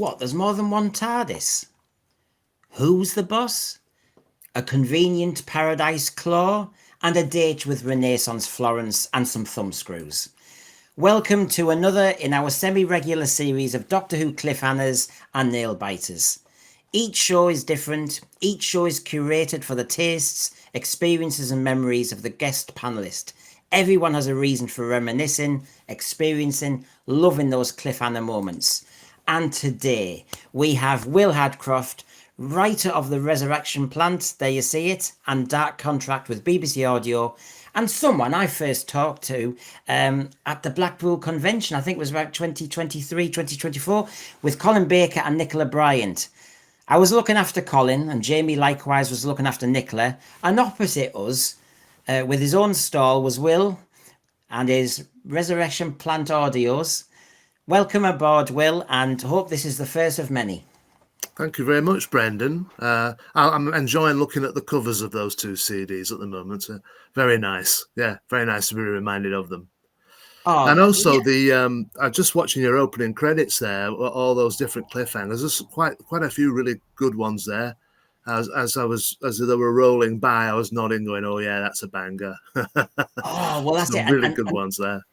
What, there's more than one TARDIS? Who's the boss? A convenient paradise claw and a date with Renaissance Florence and some thumbscrews. Welcome to another in our semi-regular series of Doctor Who cliffhangers and nail-biters. Each show is different, each show is curated for the tastes, experiences and memories of the guest panellist. Everyone has a reason for reminiscing, experiencing, loving those cliffhanger moments. And today we have Will Hadcroft, writer of The Resurrection Plant, there you see it, and Dark Contract with BBC Audio, and someone I first talked to at the Blackpool Convention, I think it was about 2023, 2024, with Colin Baker and Nicola Bryant. I was looking after Colin, and Jamie likewise was looking after Nicola, and opposite us, with his own stall, was Will and his Resurrection Plant audios. Welcome aboard, Will, and hope this is the first of many. Thank you very much, Brendan. I'm enjoying looking at the covers of those two CDs at the moment. Very nice. Yeah, very nice to be reminded of them. Oh, and also yeah. I'm just watching your opening credits there, all those different cliffhangers. There's quite a few really good ones there. As they were rolling by, I was nodding, going, "Oh yeah, that's a banger." Oh, well, that's Some it. really good ones there.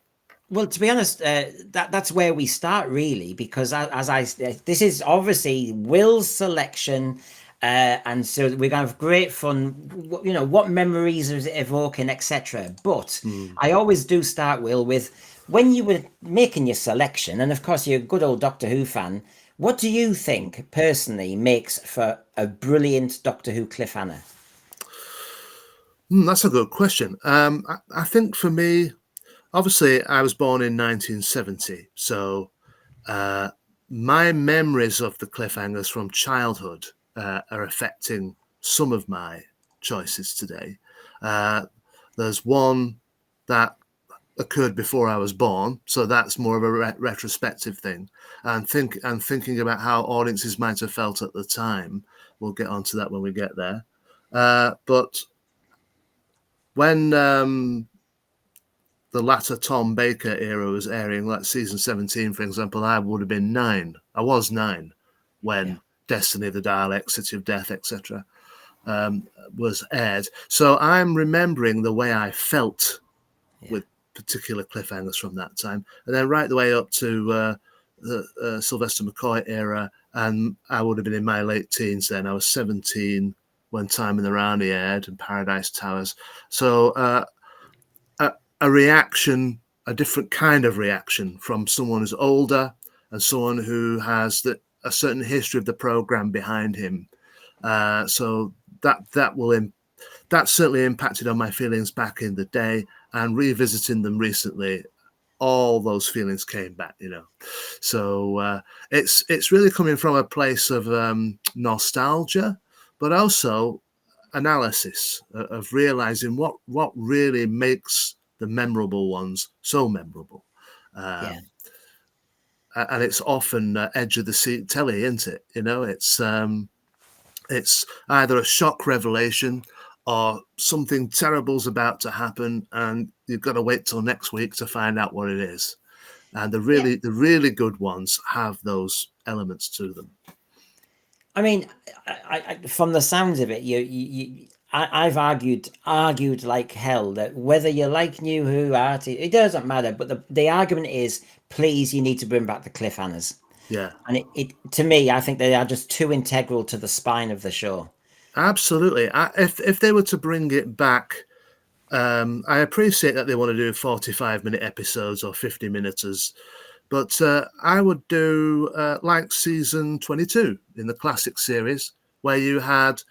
Well, to be honest, that's where we start really, because this is obviously Will's selection, and so we're gonna have great fun. You know, what memories is it evoking, etc. But I always do start, Will, with when you were making your selection, and of course you're a good old Doctor Who fan. What do you think personally makes for a brilliant Doctor Who cliffhanger? That's a good question. I think for me, obviously, I was born in 1970, so my memories of the cliffhangers from childhood are affecting some of my choices today. There's one that occurred before I was born, so that's more of a retrospective thing, and thinking about how audiences might have felt at the time. We'll get onto that when we get there. But when the latter Tom Baker era was airing, like season 17, for example, I would have been 9. I was 9 when Destiny, the Daleks, City of Death, etc. Was aired. So I'm remembering the way I felt with particular cliffhangers from that time, and then right the way up to the Sylvester McCoy era, and I would have been in my late teens then. I was 17 when Time in the Roundie aired and Paradise Towers. So a reaction, a different kind of reaction from someone who's older and someone who has a certain history of the program behind him. So that certainly impacted on my feelings back in the day, and revisiting them recently, all those feelings came back, So it's really coming from a place of nostalgia, but also analysis of realizing what really makes the memorable ones so memorable. And it's often edge of the seat telly, isn't it? It's either a shock revelation or something terrible's about to happen, and you've got to wait till next week to find out what it is. And the really good ones have those elements to them. I mean, from the sounds of it, I've argued like hell that whether you like NUwho art, it doesn't matter. But the argument is, please, you need to bring back the cliffhangers. Yeah. And it to me, I think they are just too integral to the spine of the show. Absolutely. If they were to bring it back, I appreciate that they want to do 45-minute episodes or 50-minuters, but I would do like season 22 in the classic series, where you had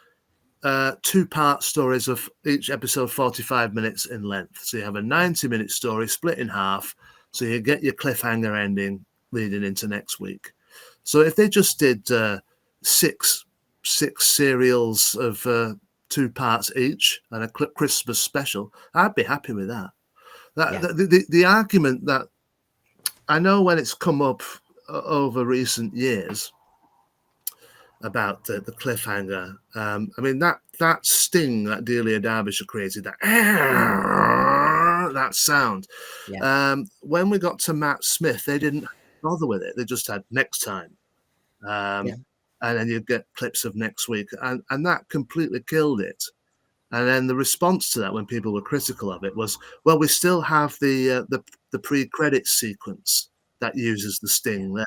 2-part stories of each episode 45 minutes in length. So you have a 90-minute story split in half, so you get your cliffhanger ending leading into next week. So if they just did 6 serials of 2 parts each and a Christmas special, I'd be happy with that. The argument that I know when it's come up over recent years about the cliffhanger, I mean that sting that Delia Derbyshire created, that sound. When we got to Matt Smith, they didn't bother with it. They just had next time. and then you get clips of next week, and that completely killed it. And then the response to that, when people were critical of it, was, well, we still have the pre-credits sequence that uses the sting there.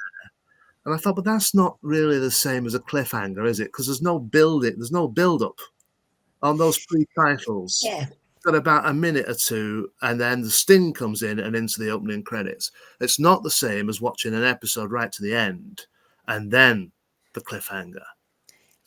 And I thought, but that's not really the same as a cliffhanger, is it? Because there's no build-up on those pre-titles. Yeah. Got about a minute or two, and then the sting comes in and into the opening credits. It's not the same as watching an episode right to the end and then the cliffhanger.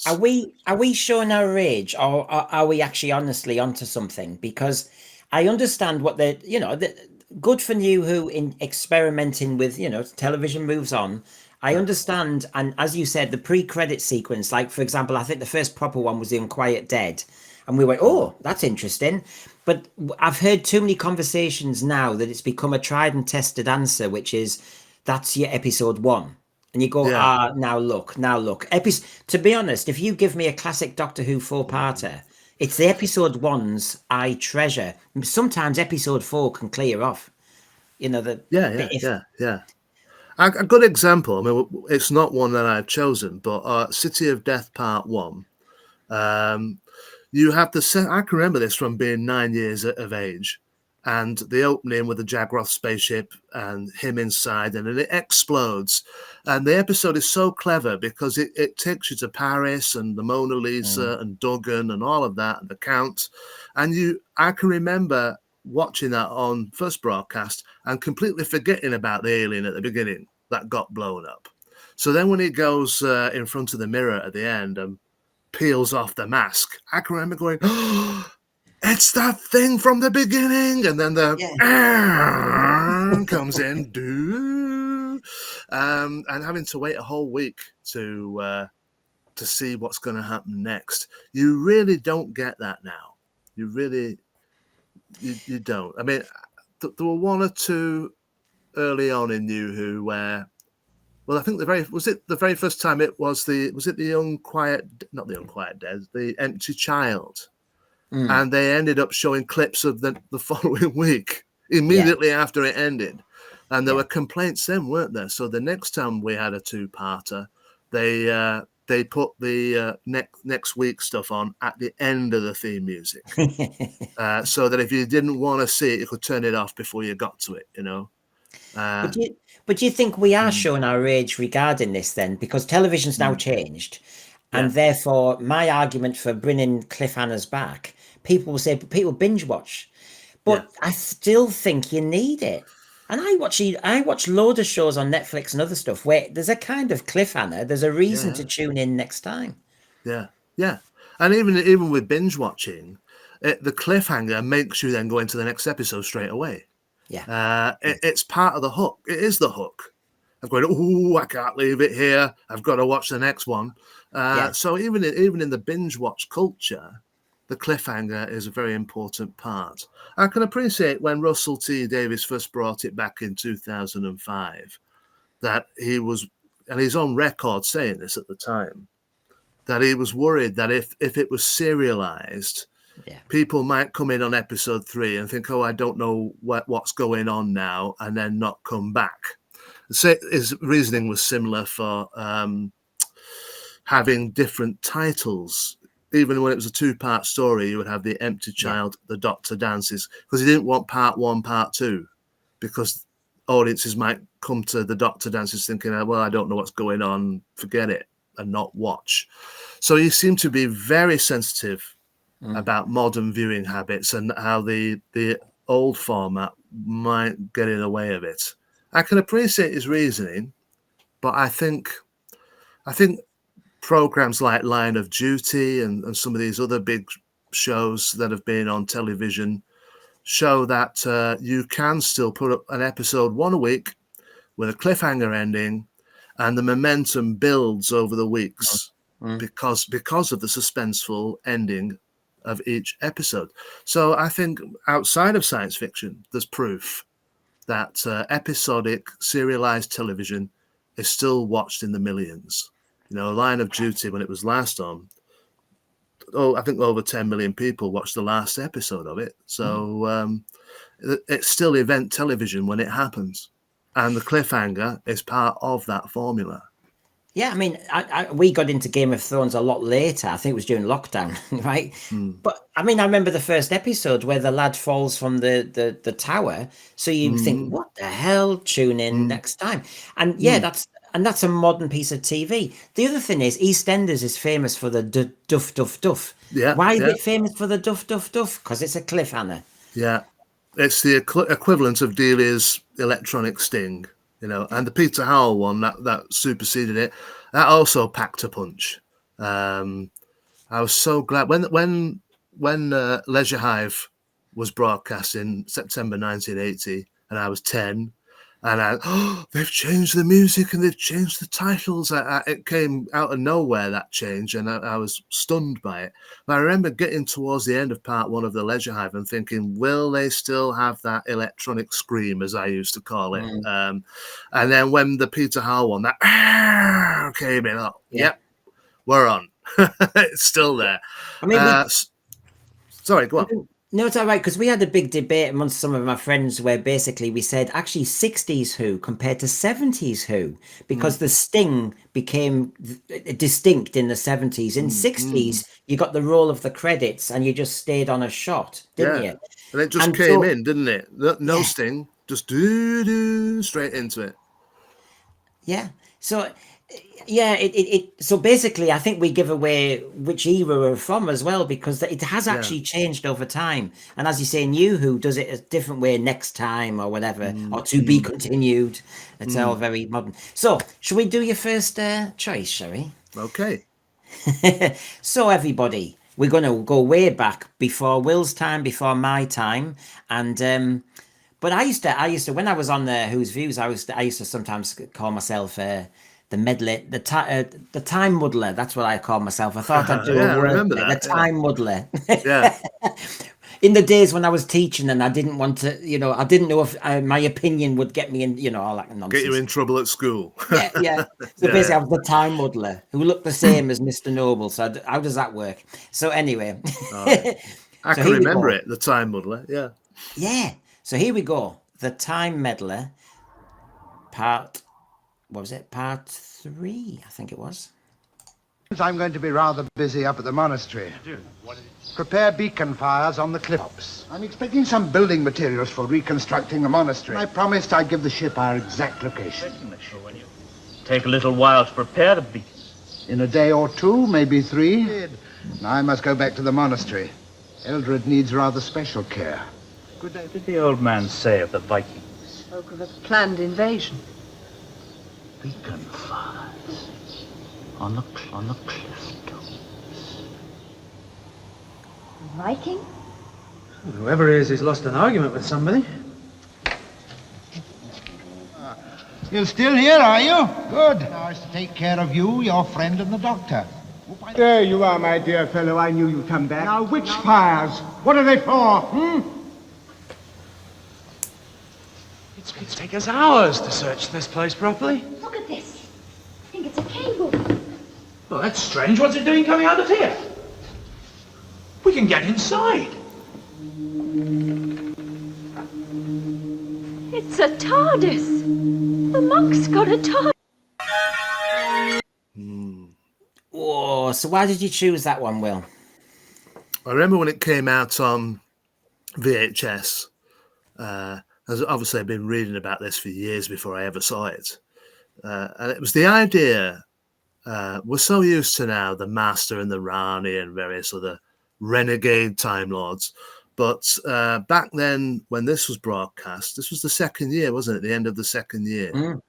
Are we showing our age, or are we actually honestly onto something? Because I understand what good for NUwho in experimenting with, television moves on. I understand, and as you said, the pre-credit sequence, like for example, I think the first proper one was The Unquiet Dead, and we went, oh, that's interesting. But I've heard too many conversations now that it's become a tried and tested answer, which is that's your episode 1. And you go, now look. To be honest, if you give me a classic Doctor Who 4-parter, it's the episode 1s I treasure. Sometimes episode 4 can clear off. Yeah. A good example, I mean, it's not one that I've chosen, but City of Death Part 1. You have I can remember this from being 9 years of age. And the opening with the Jagroth spaceship and him inside, and then it explodes. And the episode is so clever because it takes you to Paris and the Mona Lisa and Duggan and all of that, and the Count. And I can remember watching that on first broadcast and completely forgetting about the alien at the beginning that got blown up. So then when he goes in front of the mirror at the end and peels off the mask, I can remember going, oh, it's that thing from the beginning, and then the comes in, and having to wait a whole week to see what's going to happen next. You really don't get that now. You really, you don't. I mean, there were one or two early on in NUwho where, well, I think the very first time it was the Unquiet Dead, the Empty Child. And they ended up showing clips of the following week, immediately after it ended. And there were complaints then, weren't there? So the next time we had a 2-parter, they put the next week stuff on at the end of the theme music. So that if you didn't want to see it, you could turn it off before you got to it, But do you think we are showing our age regarding this then? Because television's now changed. And therefore, my argument for bringing cliffhangers back, people will say people binge watch. But I still think you need it. And I watch loads of shows on Netflix and other stuff where there's a kind of cliffhanger. There's a reason to tune in next time. Yeah. And even with binge watching, the cliffhanger makes you then go into the next episode straight away. Yeah. It's part of the hook. It is the hook. I'm going, oh, I can't leave it here. I've got to watch the next one. So even in the binge watch culture, the cliffhanger is a very important part. I can appreciate when Russell T Davies first brought it back in 2005, that he was, and he's on record saying this at the time, that he was worried that if it was serialized, people might come in on episode 3 and think, oh, I don't know what's going on now, and then not come back. So his reasoning was similar for having different titles. Even when it was a 2-part story, you would have the Empty Child, the Doctor Dances, because he didn't want part 1, part 2, because audiences might come to the Doctor Dances thinking, well, I don't know what's going on, forget it, and not watch. So he seemed to be very sensitive about modern viewing habits and how the old format might get in the way of it. I can appreciate his reasoning, but I think programs like Line of Duty and some of these other big shows that have been on television show that you can still put up an episode 1 a week with a cliffhanger ending, and the momentum builds over the weeks because of the suspenseful ending of each episode. So I think outside of science fiction, there's proof that episodic serialized television is still watched in the millions. Line of Duty, when it was last on, I think over 10 million people watched the last episode of it. So it's still event television when it happens. And the cliffhanger is part of that formula. Yeah, I mean, we got into Game of Thrones a lot later. I think it was during lockdown, right? But I mean, I remember the first episode where the lad falls from the tower. So you think, what the hell? Tune in next time. And yeah, that's a modern piece of TV. The other thing is, EastEnders is famous for the duff duff duff. Yeah, Why is yeah, it famous for the duff duff duff? Because it's a cliffhanger. yeah. It's the equivalent of Delia's electronic sting, and the Peter Howell one that superseded it. That also packed a punch. I was so glad when Leisure Hive was broadcast in September 1980, and I was 10, and they've changed the music and they've changed the titles. It came out of nowhere, that change, and I was stunned by it. But I remember getting towards the end of part 1 of the Leisure Hive and thinking, will they still have that electronic scream, as I used to call it? And then when the Peter Howell one, that came in, yep, we're on. It's still there. I mean, Sorry, go on. no, it's all right, because we had a big debate amongst some of my friends where basically we said actually 60s Who compared to 70s Who, because the sting became distinct in the 70s. In 60s, you got the roll of the credits and you just stayed on a shot, didn't you? And it just came in, didn't it? No sting, just do straight into it. Yeah. So yeah, so basically I think we give away which era we're from as well, because it has actually changed over time. And as you say, NUwho does it a different way, next time or whatever, or to be continued. It's all very modern. So should we do your first choice, shall we? Okay. So everybody, we're going to go way back before Will's time, before my time, and but I used to when I was on the Who's Views, I used to sometimes call myself the Meddler, the time muddler. That's what I call myself. I thought I'd do a word. I remember the time muddler. Yeah. In the days when I was teaching and I didn't want to, I didn't know if my opinion would get me in, all that nonsense. Get you in trouble at school. Yeah. So basically, I was the time muddler who looked the same as Mr. Noble. So how does that work? So anyway, I can remember it. The time muddler. Yeah. Yeah. So here we go. The time meddler. Part 3, I think it was. I'm going to be rather busy up at the monastery. Prepare beacon fires on the cliffs. I'm expecting some building materials for reconstructing the monastery. I promised I'd give the ship our exact location. Take a little while to prepare the beacons. In a day or 2, maybe 3. Now I must go back to the monastery. Eldred needs rather special care. Good day. What did the old man say of the Vikings? Spoke of a planned invasion. Beacon fires on the cliff tops. Viking? Whoever he is, he's lost an argument with somebody. You're still here, are you? Good. Now is to take care of you, your friend, and the doctor. There you are, my dear fellow. I knew you'd come back. Now, which fires? What are they for, It's going to take us hours to search this place properly. Look at this. I think it's a cable. Well, that's strange. What's it doing coming out of here? We can get inside. It's a TARDIS. The monk's got a TARDIS. Oh, so why did you choose that one, Will? I remember when it came out on VHS. As obviously I've been reading about this for years before I ever saw it. And it was the idea, we're so used to now the Master and the Rani and various other renegade Time Lords. But back then, when this was broadcast, this was the second year, wasn't it? The end of the second year.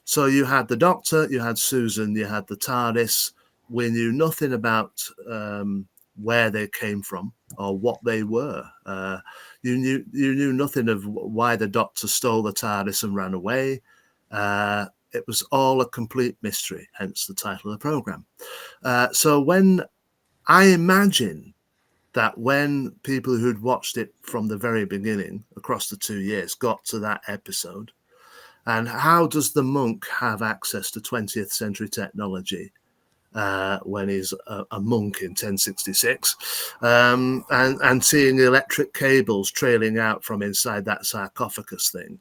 So you had the Doctor, you had Susan, you had the TARDIS. We knew nothing about where they came from or what they were. You knew nothing of why the Doctor stole the TARDIS and ran away. It was all a complete mystery, hence the title of the program. So when I imagine that when people who'd watched it from the very beginning across the 2 years got to that episode, and how does the monk have access to 20th century technology when he's a monk in 1066, and seeing the electric cables trailing out from inside that sarcophagus thing?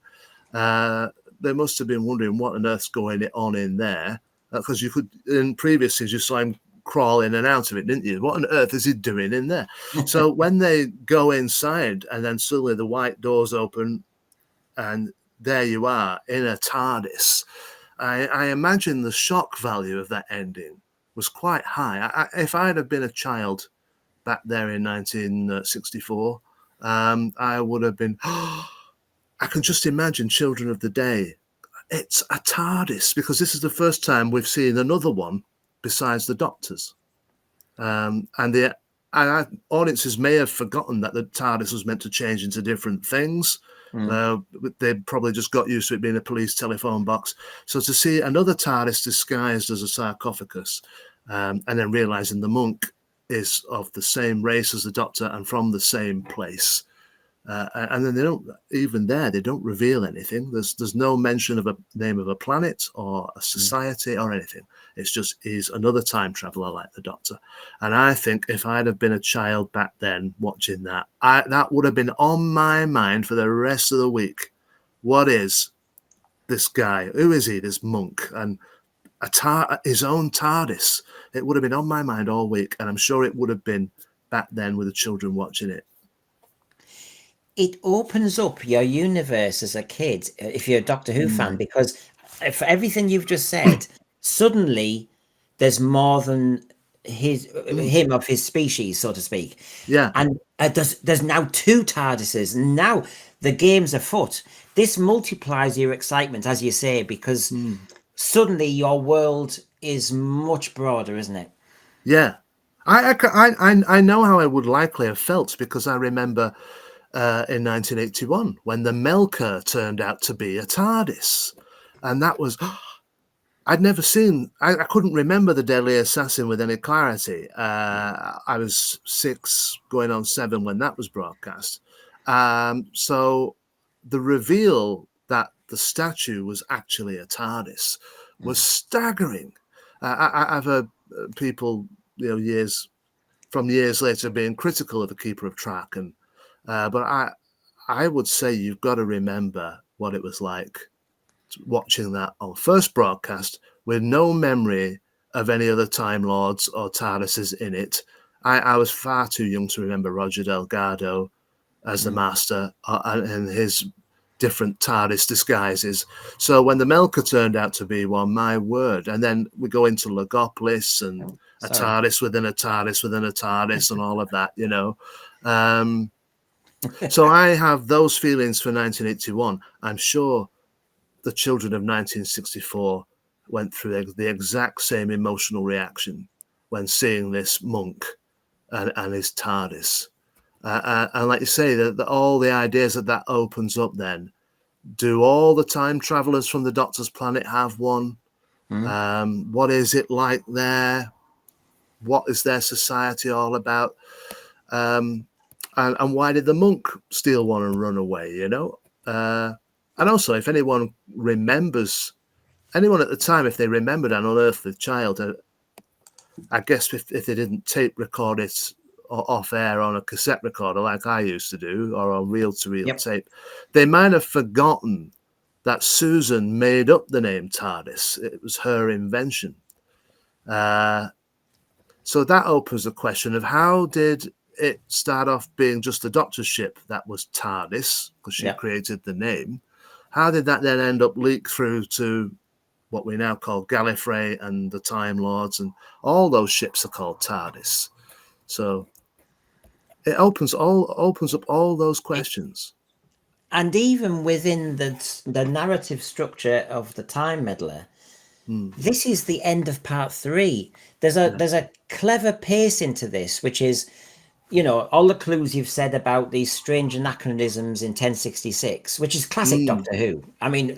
They must have been wondering what on earth's going on in there. because you could, in previous scenes, you saw him crawl in and out of it, didn't you? What on earth is he doing in there? So when they go inside and then suddenly the white doors open and there you are in a TARDIS, I imagine the shock value of that ending was quite high. If I'd have been a child back there in 1964, I would have been, I can just imagine children of the day. It's a TARDIS, because this is the first time we've seen another one besides the Doctors. And audiences may have forgotten that the TARDIS was meant to change into different things. They probably just got used to it being a police telephone box. So to see another TARDIS disguised as a sarcophagus, and then realizing the monk is of the same race as the Doctor and from the same place. And then they don't reveal anything. There's no mention of a name of a planet or a society or anything. It's just he's another time traveler like the Doctor. And I think if I'd have been a child back then watching that, that would have been on my mind for the rest of the week. What is this guy? Who is he? This monk and his own TARDIS. It would have been on my mind all week, and I'm sure it would have been back then with the children watching it. It opens up your universe as a kid, if you're a Doctor Who fan, because for everything you've just said, suddenly there's more than him of his species, so to speak. Yeah. And there's now 2 TARDISes. Now the game's afoot. This multiplies your excitement, as you say, because suddenly your world is much broader, isn't it? Yeah. I know how I would likely have felt, because I remember in 1981 when the Melker turned out to be a TARDIS, and that was I'd never seen. I couldn't remember the Deadly Assassin with any clarity. I was 6 going on 7 when that was broadcast, so the reveal that the statue was actually a TARDIS was staggering. I've heard people years later being critical of the Keeper of Track, and but I would say you've got to remember what it was like watching that on first broadcast with no memory of any other Time Lords or TARDISes in it. I was far too young to remember Roger Delgado as the Master and his different TARDIS disguises. So when the Melker turned out to be one, my word. And then we go into Logopolis and a TARDIS within a TARDIS within a TARDIS and all of that, So I have those feelings for 1981. I'm sure the children of 1964 went through the exact same emotional reaction when seeing this monk and his TARDIS. And like you say, that all the ideas that opens up then, do all the time travelers from the Doctor's planet have one? What is it like there? What is their society all about? And why did the monk steal one and run away, And also, if anyone at the time, if they remembered an unearthly child, I guess if they didn't tape record it or off air on a cassette recorder like I used to do, or on reel-to-reel tape, they might have forgotten that Susan made up the name TARDIS. It was her invention. So that opens the question of how did it start off being just the Doctor's ship that was TARDIS, because she created the name. How did that then end up leaked through to what we now call Gallifrey and the Time Lords, and all those ships are called TARDIS? So it opens up all those questions. And even within the narrative structure of the Time Meddler, this is the end of part 3. There's a clever pace into this, which is, all the clues you've said about these strange anachronisms in 1066, which is classic Doctor Who. I mean,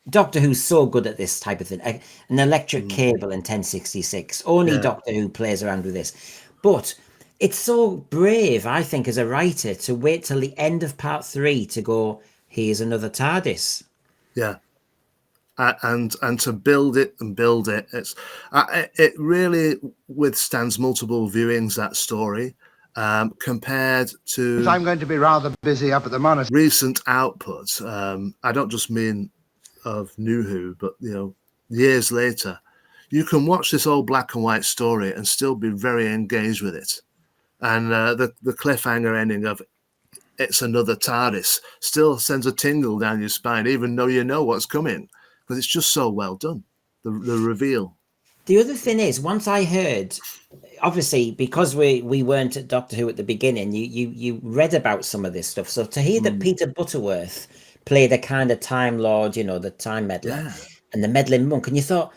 Doctor Who's so good at this type of thing. An electric cable in 1066. Only Doctor Who plays around with this. But it's so brave, I think, as a writer, to wait till the end of part 3 to go, here's another TARDIS. Yeah. And to build it, it's it really withstands multiple viewings, that story, compared to I'm going to be rather busy up at the monastery. Recent output. I don't just mean of NUwho, but years later, you can watch this old black and white story and still be very engaged with it. And the cliffhanger ending of "It's another TARDIS" still sends a tingle down your spine, even though you know what's coming, because it's just so well done. The reveal. The other thing is, once I heard, obviously, because we weren't at Doctor Who at the beginning, you read about some of this stuff. So to hear that Peter Butterworth played a kind of Time Lord, the Time Meddler, and the meddling monk, and you thought,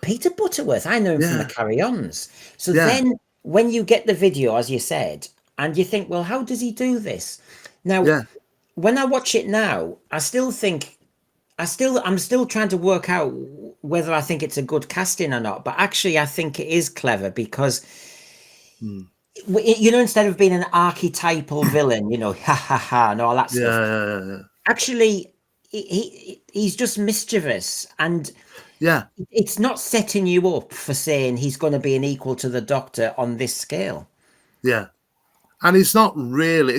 Peter Butterworth, I know him from the Carry-Ons. So then when you get the video, as you said, and you think, well, how does he do this? Now, when I watch it now, I still think, I'm still trying to work out whether I think it's a good casting or not. But actually, I think it is clever because, instead of being an archetypal villain, ha ha ha, and all that stuff. Actually, he's just mischievous, and it's not setting you up for saying he's going to be an equal to the Doctor on this scale. Yeah. And it's not really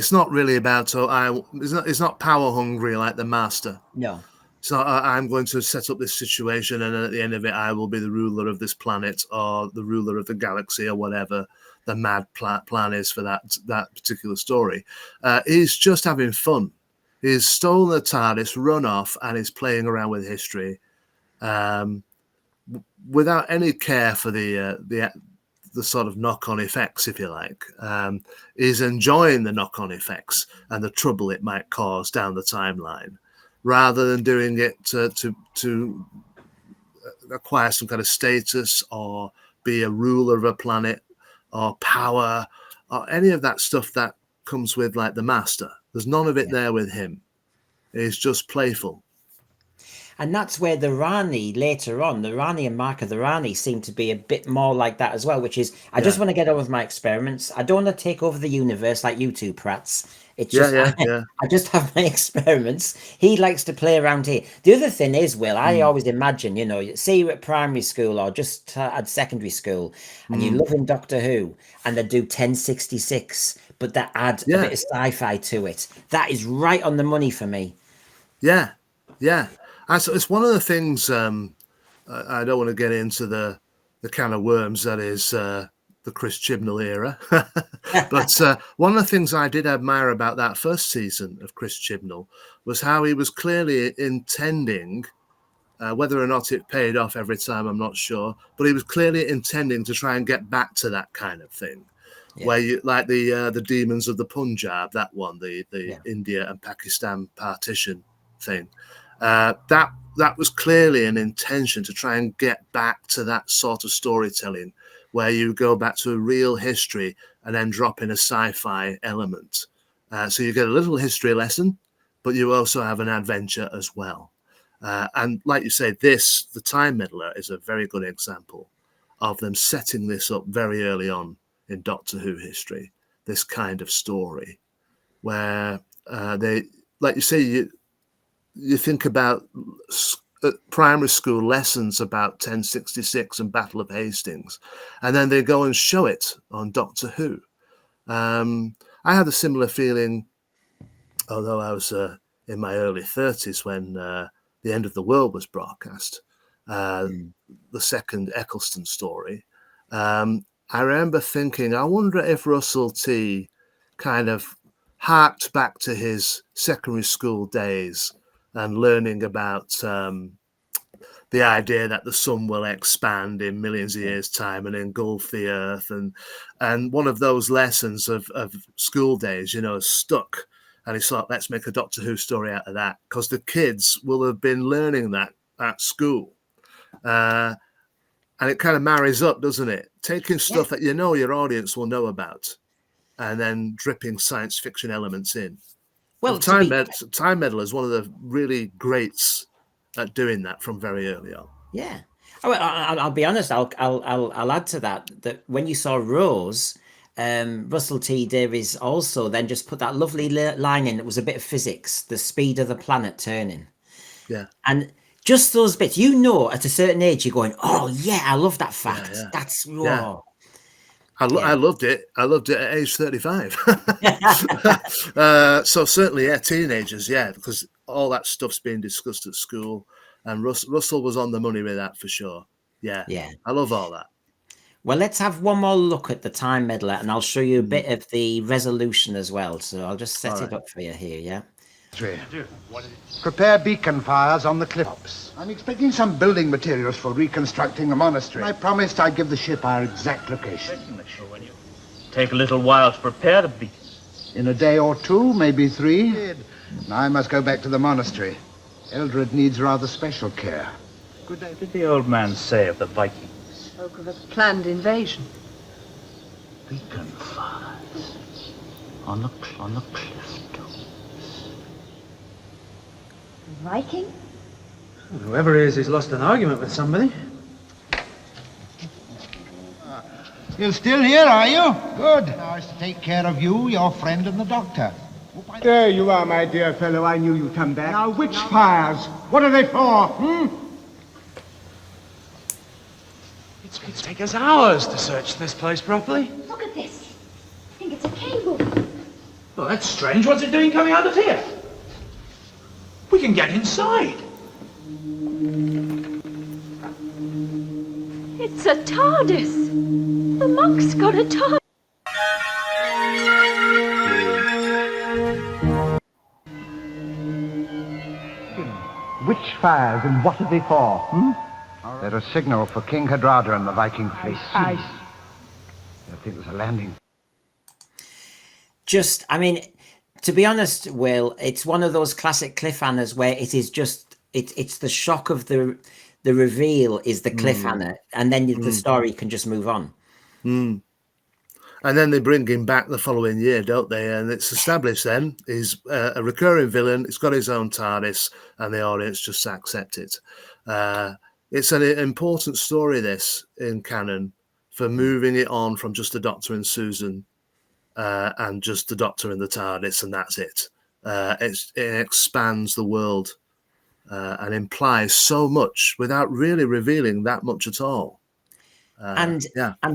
about, it's not power hungry like the Master. No. So I'm going to set up this situation, and at the end of it, I will be the ruler of this planet or the ruler of the galaxy or whatever the mad plan is for that particular story. He's just having fun. He's stolen the TARDIS, run off, and he's playing around with history without any care for the sort of knock-on effects, if you like. He's enjoying the knock-on effects and the trouble it might cause down the timeline, rather than doing it to acquire some kind of status or be a ruler of a planet or power or any of that stuff that comes with like the Master. There's none of it there with him. He's just playful. And that's where the Rani later on, the Rani and Mark of the Rani seem to be a bit more like that as well, which is, I just want to get on with my experiments. I don't want to take over the universe like you two prats. It's just, I just have my experiments. He likes to play around here. The other thing is, Will, I always imagine, say you're at primary school or just at secondary school and you're loving Doctor Who and they do 1066, but they add a bit of sci-fi to it. That is right on the money for me. Yeah, yeah. It's one of the things, I don't want to get into the kind of worms that is the Chris Chibnall era. But one of the things I did admire about that first season of Chris Chibnall was how he was clearly intending, whether or not it paid off every time, I'm not sure, but he was clearly intending to try and get back to that kind of thing. Where you like the Demons of the Punjab, that one, the India and Pakistan partition thing. That was clearly an intention to try and get back to that sort of storytelling where you go back to a real history and then drop in a sci-fi element. So you get a little history lesson, but you also have an adventure as well. And like you say, the Time Meddler is a very good example of them setting this up very early on in Doctor Who history, this kind of story where they, like you say, you think about primary school lessons about 1066 and Battle of Hastings, and then they go and show it on Doctor Who. I had a similar feeling, although I was in my early 30s when The End of the World was broadcast, the second Eccleston story. I remember thinking, I wonder if Russell T kind of harked back to his secondary school days and learning about the idea that the sun will expand in millions of years' time and engulf the earth. And one of those lessons of school days, stuck. And he thought, let's make a Doctor Who story out of that, because the kids will have been learning that at school. And it kind of marries up, doesn't it? Taking stuff that your audience will know about and then dripping science fiction elements in. Well, Time Meddler is one of the really greats at doing that from very early on. Yeah. I'll be honest. I'll add to that when you saw Rose, Russell T Davies also then just put that lovely line in. It was a bit of physics, the speed of the planet turning. Yeah. And just those bits, at a certain age, you're going, oh yeah, I love that fact. Yeah. That's raw. Yeah. I loved it. I loved it at age 35. So certainly, teenagers, because all that stuff's being discussed at school, and Russell was on the money with that for sure. Yeah. Yeah. I love all that. Well, let's have one more look at the time meddler, and I'll show you a bit of the resolution as well. So I'll just set it up for you here, yeah? Prepare beacon fires on the cliffs. I'm expecting some building materials for reconstructing the monastery. I promised I'd give the ship our exact location. Take a little while to prepare the beacon. In a day or two, maybe 3. Now I must go back to the monastery. Eldred needs rather special care. Good day. What did the old man say of the Vikings? Spoke of a planned invasion. Beacon fires on the cliff tops. Viking? Whoever he is, he's lost an argument with somebody. You're still here, are you? Good. Now it's to take care of you, your friend, and the doctor. There you are, my dear fellow. I knew you'd come back. Now, which fires? What are they for? It's take us hours to search this place properly. Look at this. I think it's a cable. Well, that's strange. What's it doing coming out of here? We can get inside. It's a TARDIS. The monk's got a TARDIS. Which fires and what are they for? They're a signal for King Hadrada and the Viking fleet. I think there's a landing. Just, I mean, to be honest, Will, it's one of those classic cliffhangers where it is just, it's the shock of the reveal is the cliffhanger, and then the story can just move on. And then they bring him back the following year, don't they? And it's established then he's a recurring villain. He's got his own TARDIS, and the audience just accept it. It's an important story, this, in canon, for moving it on from just the Doctor and Susan and just the Doctor and the TARDIS, and that's it. It expands the world and implies so much without really revealing that much at all. And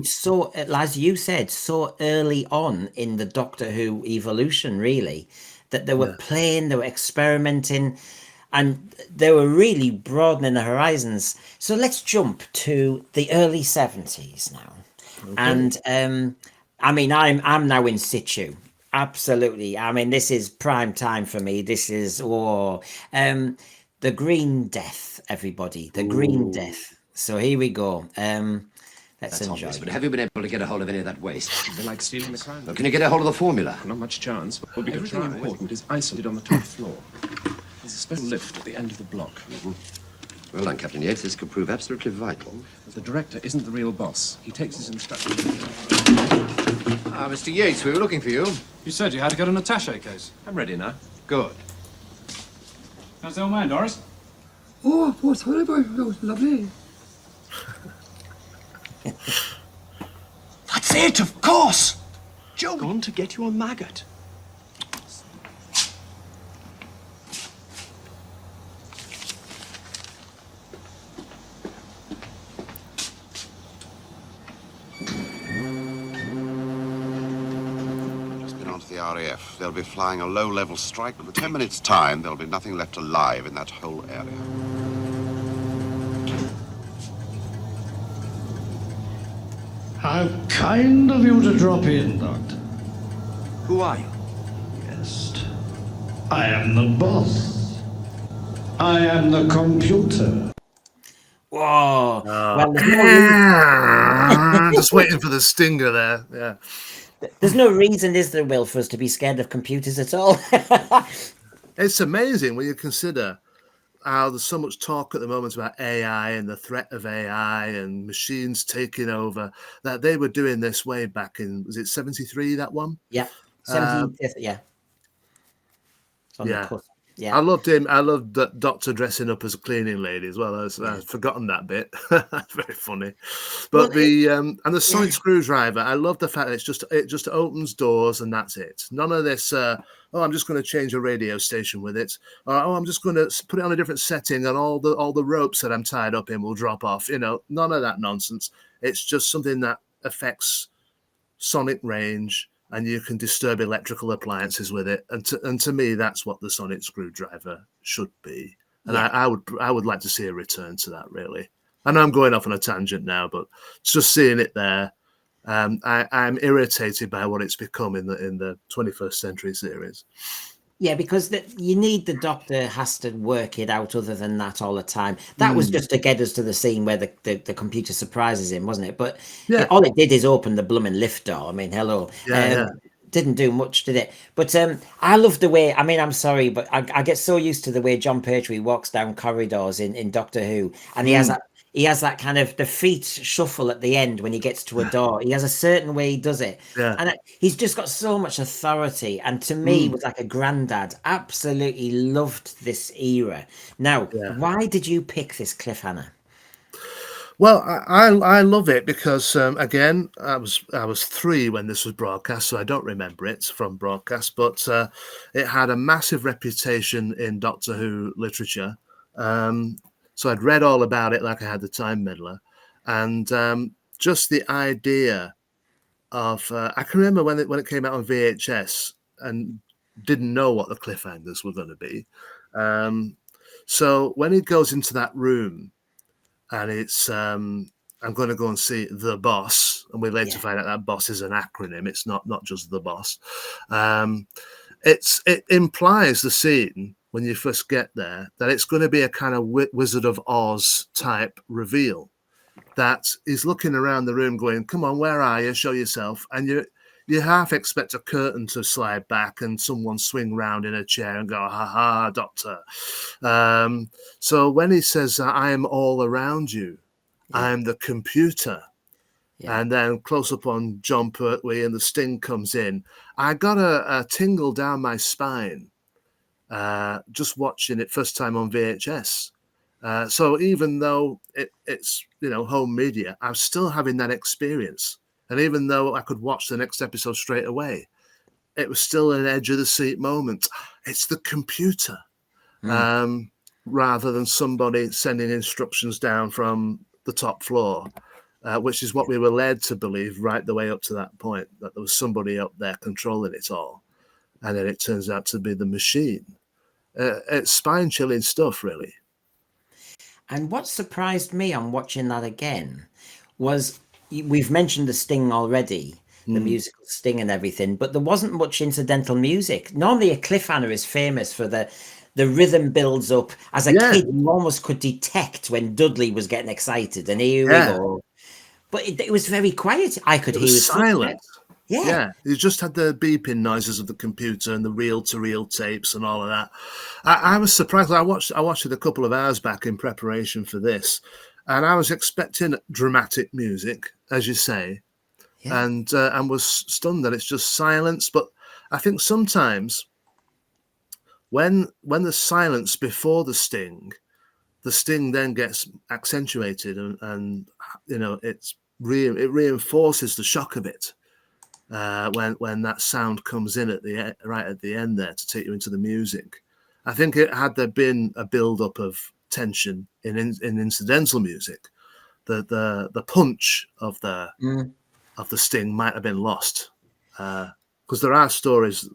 so, as you said, so early on in the Doctor Who evolution, really, that they were playing, they were experimenting, and they were really broadening the horizons. So let's jump to the early 70s now. Okay. And I mean, I'm now in situ. Absolutely. I mean, this is prime time for me. This is the Green Death, everybody. The Green Death. So here we go. Let's enjoy. Obvious, but have you been able to get a hold of any of that waste? They're like stealing the crown. Well, can you get a hold of the formula? Not much chance, but what everything important is isolated on the top floor. There's a special lift at the end of the block. Well done, Captain Yates. This could prove absolutely vital. The director isn't the real boss. He takes his instructions. Mr. Yates, we were looking for you. You said you had to get an attaché case. I'm ready now. Good. How's the old man, Doris? Oh, poor sorry boy. That was lovely. That's it, of course. Joe, gone to get you a maggot. Just been onto the RAF. They'll be flying a low-level strike, but in 10 minutes' time, there'll be nothing left alive in that whole area. How kind of you to drop in, Doctor. Who are you? Yes. I am the boss. I am the computer. Whoa. Well, just waiting for the stinger there. Yeah. There's no reason, is there, Will, for us to be scared of computers at all? It's amazing when you consider how there's so much talk at the moment about AI and the threat of AI and machines taking over, that they were doing this way back in, was it 73, that one? Yeah. 70, yeah. Yeah. Yeah. I loved him. I loved that Doctor dressing up as a cleaning lady as well. I've forgotten that bit. That's very funny. But and the sonic screwdriver, I love the fact that it just opens doors and that's it. None of this, I'm just going to change a radio station with it. Or, I'm just going to put it on a different setting and all the ropes that I'm tied up in will drop off. You know, none of that nonsense. It's just something that affects sonic range, and you can disturb electrical appliances with it. And to me, that's what the sonic screwdriver should be. And I would like to see a return to that, really. I know I'm going off on a tangent now, but just seeing it there, I'm irritated by what it's become in the 21st century series. Yeah, because you need the Doctor has to work it out other than that all the time. That was just to get us to the scene where the computer surprises him, wasn't it? But all it did is open the blooming lift door. I mean, hello. Didn't do much, did it? But I love the way, I mean, I'm sorry, but I get so used to the way John Pertwee walks down corridors in Doctor Who, and he has that kind of the feet shuffle at the end when he gets to a door. He has a certain way he does it. And he's just got so much authority. And to me, he was like a granddad. Absolutely loved this era. Now, why did you pick this cliffhanger? Well, I love it because again, I was 3 when this was broadcast, so I don't remember it from broadcast. But it had a massive reputation in Doctor Who literature. So I'd read all about it, like I had the Time Meddler, and just the idea of I can remember when it came out on VHS and didn't know what the cliffhangers were going to be. So when he goes into that room. And it's I'm going to go and see the boss, and we later find out that boss is an acronym. It's not just the boss. It implies the scene when you first get there that it's going to be a kind of Wizard of Oz type reveal. That he's looking around the room, going, "Come on, where are you? Show yourself!" And you half expect a curtain to slide back and someone swing round in a chair and go, "Ha ha, Doctor." So when he says, "I am all around you, I am the computer," and then close up on John Pertwee and the sting comes in, I got a tingle down my spine just watching it first time on VHS. So even though it's home media, I'm still having that experience. And even though I could watch the next episode straight away, it was still an edge of the seat moment. It's the computer, rather than somebody sending instructions down from the top floor, which is what we were led to believe right the way up to that point, that there was somebody up there controlling it all. And then it turns out to be the machine. It's spine-chilling stuff, really. And what surprised me on watching that again was, we've mentioned the sting already, the musical sting and everything, but there wasn't much incidental music. Normally a cliffhanger is famous for the rhythm builds up. As a kid, you almost could detect when Dudley was getting excited, and here we go. But it was very quiet. I could hear silent. Yeah, you just had the beeping noises of the computer and the reel-to-reel tapes and all of that. I was surprised. I watched it a couple of hours back in preparation for this, and I was expecting dramatic music, as you say, and was stunned that it's just silence. But I think sometimes when there's silence before the sting then gets accentuated, and it reinforces the shock of it when that sound comes in right at the end there to take you into the music. I think had there been a build-up of tension in incidental music, the punch of the sting might have been lost, because there are stories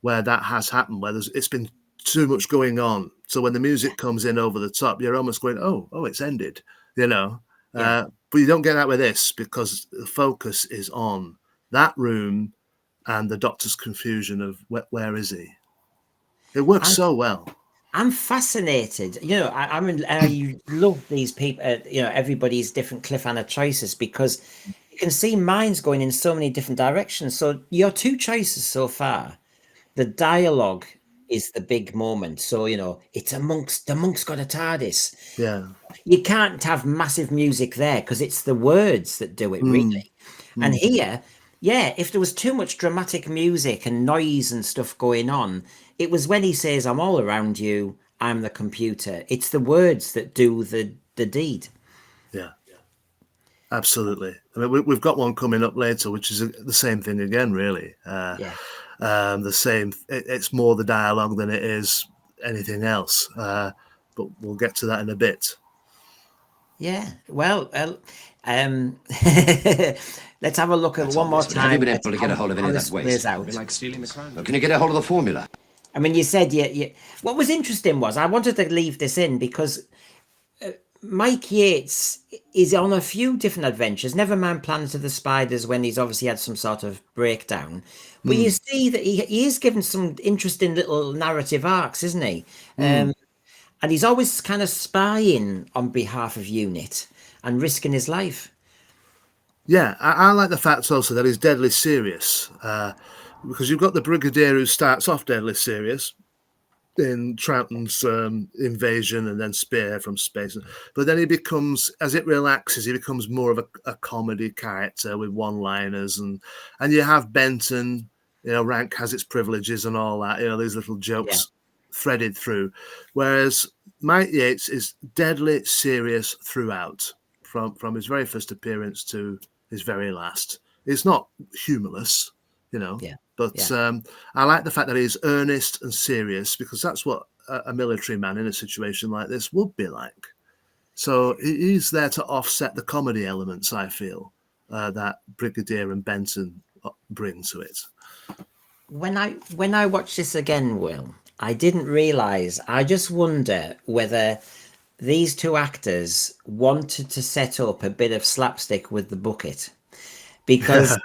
where that has happened, where it's been too much going on, so when the music comes in over the top, you're almost going, oh it's ended, but you don't get that with this, because the focus is on that room and the Doctor's confusion of where is he. It works so well. I'm fascinated. I love these people, everybody's different cliffhanger choices, because you can see mine's going in so many different directions. So your 2 choices so far, the dialogue is the big moment. So, it's the monk's got a TARDIS. Yeah. You can't have massive music there because it's the words that do it, really. And here, if there was too much dramatic music and noise and stuff going on, it was when he says, "I'm all around you, I'm the computer." It's the words that do the deed. Yeah, absolutely. I mean, we've got one coming up later, which is the same thing again, really. The same. It's more the dialogue than it is anything else. But we'll get to that in a bit. Yeah. Well, let's have a look at one more time. Have you been able to get a hold of any of that waste? Like stealing the crown. Can you get a hold of the formula? I mean, you said what was interesting was, I wanted to leave this in because Mike Yates is on a few different adventures. Never mind Planet of the Spiders, when he's obviously had some sort of breakdown. But you see that he is given some interesting little narrative arcs, isn't he? And he's always kind of spying on behalf of UNIT and risking his life. Yeah, I like the fact also that he's deadly serious, because you've got the Brigadier who starts off deadly serious in Troughton's invasion and then spear from space, but then he becomes, as it relaxes, he becomes more of a comedy character with one-liners, and you have Benton, rank has its privileges and all that, these little jokes threaded through, whereas Mike Yates is deadly serious throughout, from his very first appearance to his very last. It's not humorless, but I like the fact that he's earnest and serious, because that's what a military man in a situation like this would be like. So he's there to offset the comedy elements, I feel, that Brigadier and Benton bring to it. When I watched this again, Will, I didn't realise. I just wonder whether these two actors wanted to set up a bit of slapstick with the bucket, because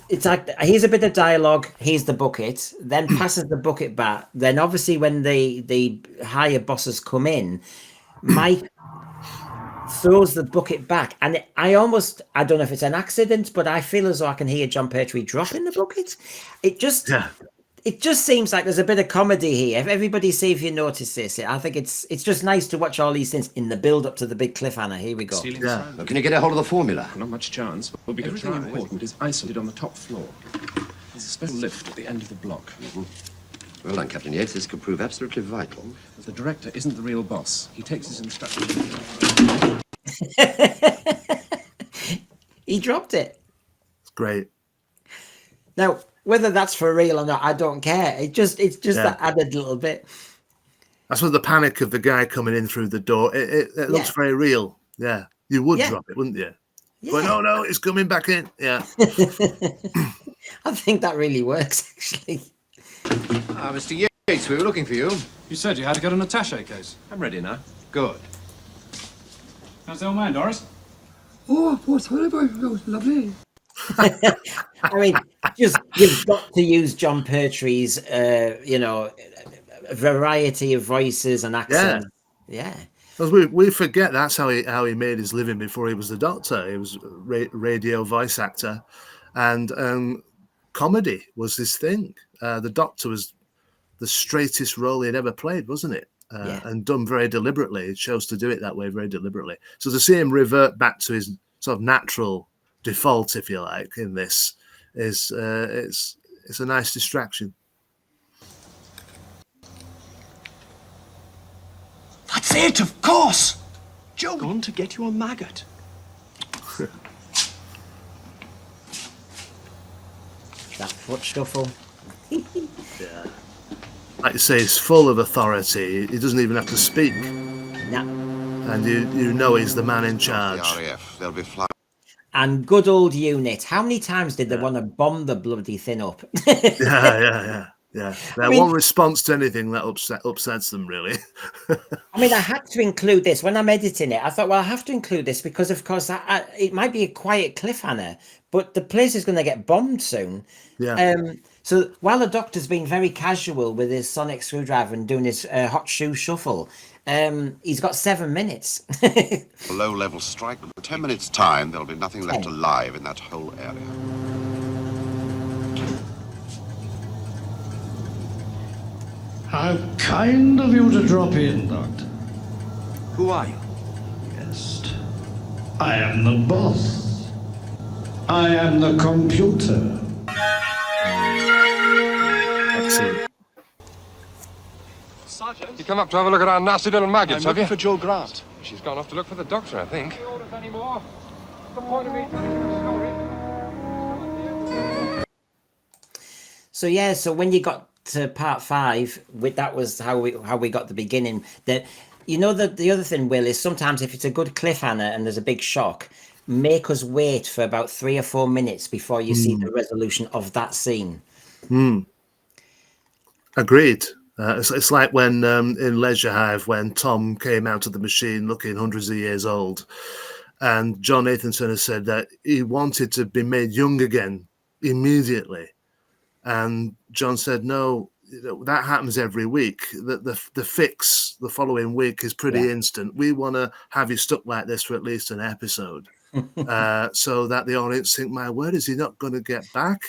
it's like, here's a bit of dialogue, here's the bucket, then passes the bucket back. Then obviously when the higher bosses come in, Mike throws the bucket back, and I don't know if it's an accident, but I feel as though I can hear John Pertwee dropping the bucket. It just seems like there's a bit of comedy here. If everybody see if you notice this, I think it's just nice to watch all these things in the build up to the big cliffhanger. Here we go. Well, can you get a hold of the formula? Not much chance. Everything important is isolated on the top floor. There's a special lift at the end of the block. Well done, Captain Yates. This could prove absolutely vital. The director isn't the real boss. He takes his instructions. He dropped it. It's great. Now, whether that's for real or not, I don't care. It's just that added little bit. That's what the panic of the guy coming in through the door. It looks very real. Yeah, you would drop it, wouldn't you? Yeah. But no, it's coming back in. Yeah. I think that really works, actually. Mr. Yates, we were looking for you. You said you had to get an attaché case. I'm ready now. Good. How's the old man, Doris? Oh, poor terrible. That was lovely. I mean, you've got to use John Pertwee's, variety of voices and accents. Yeah. Because we forget that's how he made his living before he was the Doctor. He was a radio voice actor, and comedy was his thing. The Doctor was the straightest role he'd ever played, wasn't it? And done very deliberately. He chose to do it that way very deliberately. So to see him revert back to his sort of natural default, if you like, in this is it's a nice distraction. That's it, of course. Joe, gone to get you a maggot. That foot shuffle. Yeah. Like you say, he's full of authority. He doesn't even have to speak. No. And you know he's the man in charge. The RAF, they'll be flying. And good old UNIT. How many times did they want to bomb the bloody thing up? Yeah. One response to anything that upsets them, really. I mean, I had to include this when I'm editing it. I thought, well, I have to include this because, of course, it might be a quiet cliffhanger, but the place is going to get bombed soon. Yeah. So while the Doctor's been very casual with his sonic screwdriver and doing his hot shoe shuffle, he's got 7 minutes. A low-level strike. In 10 minutes' time, there'll be nothing left alive in that whole area. How kind of you to drop in, Doctor. Who are you? Yes. I am the boss. I am the computer. Excellent. Sergeant? You come up to have a look at our nasty little maggots, have you? For Joe Grant. She's gone off to look for the Doctor, I think. So when you got to part 5, that was how we got the beginning. That the other thing, Will, is sometimes if it's a good cliffhanger and there's a big shock, make us wait for about 3 or 4 minutes before you see the resolution of that scene. Agreed. It's like when in Leisure Hive, when Tom came out of the machine looking hundreds of years old, and John Nathanson has said that he wanted to be made young again immediately, and John said, "No, that happens every week. The fix the following week is pretty instant. We want to have you stuck like this for at least an episode, so that the audience think, my word, is he not going to get back?"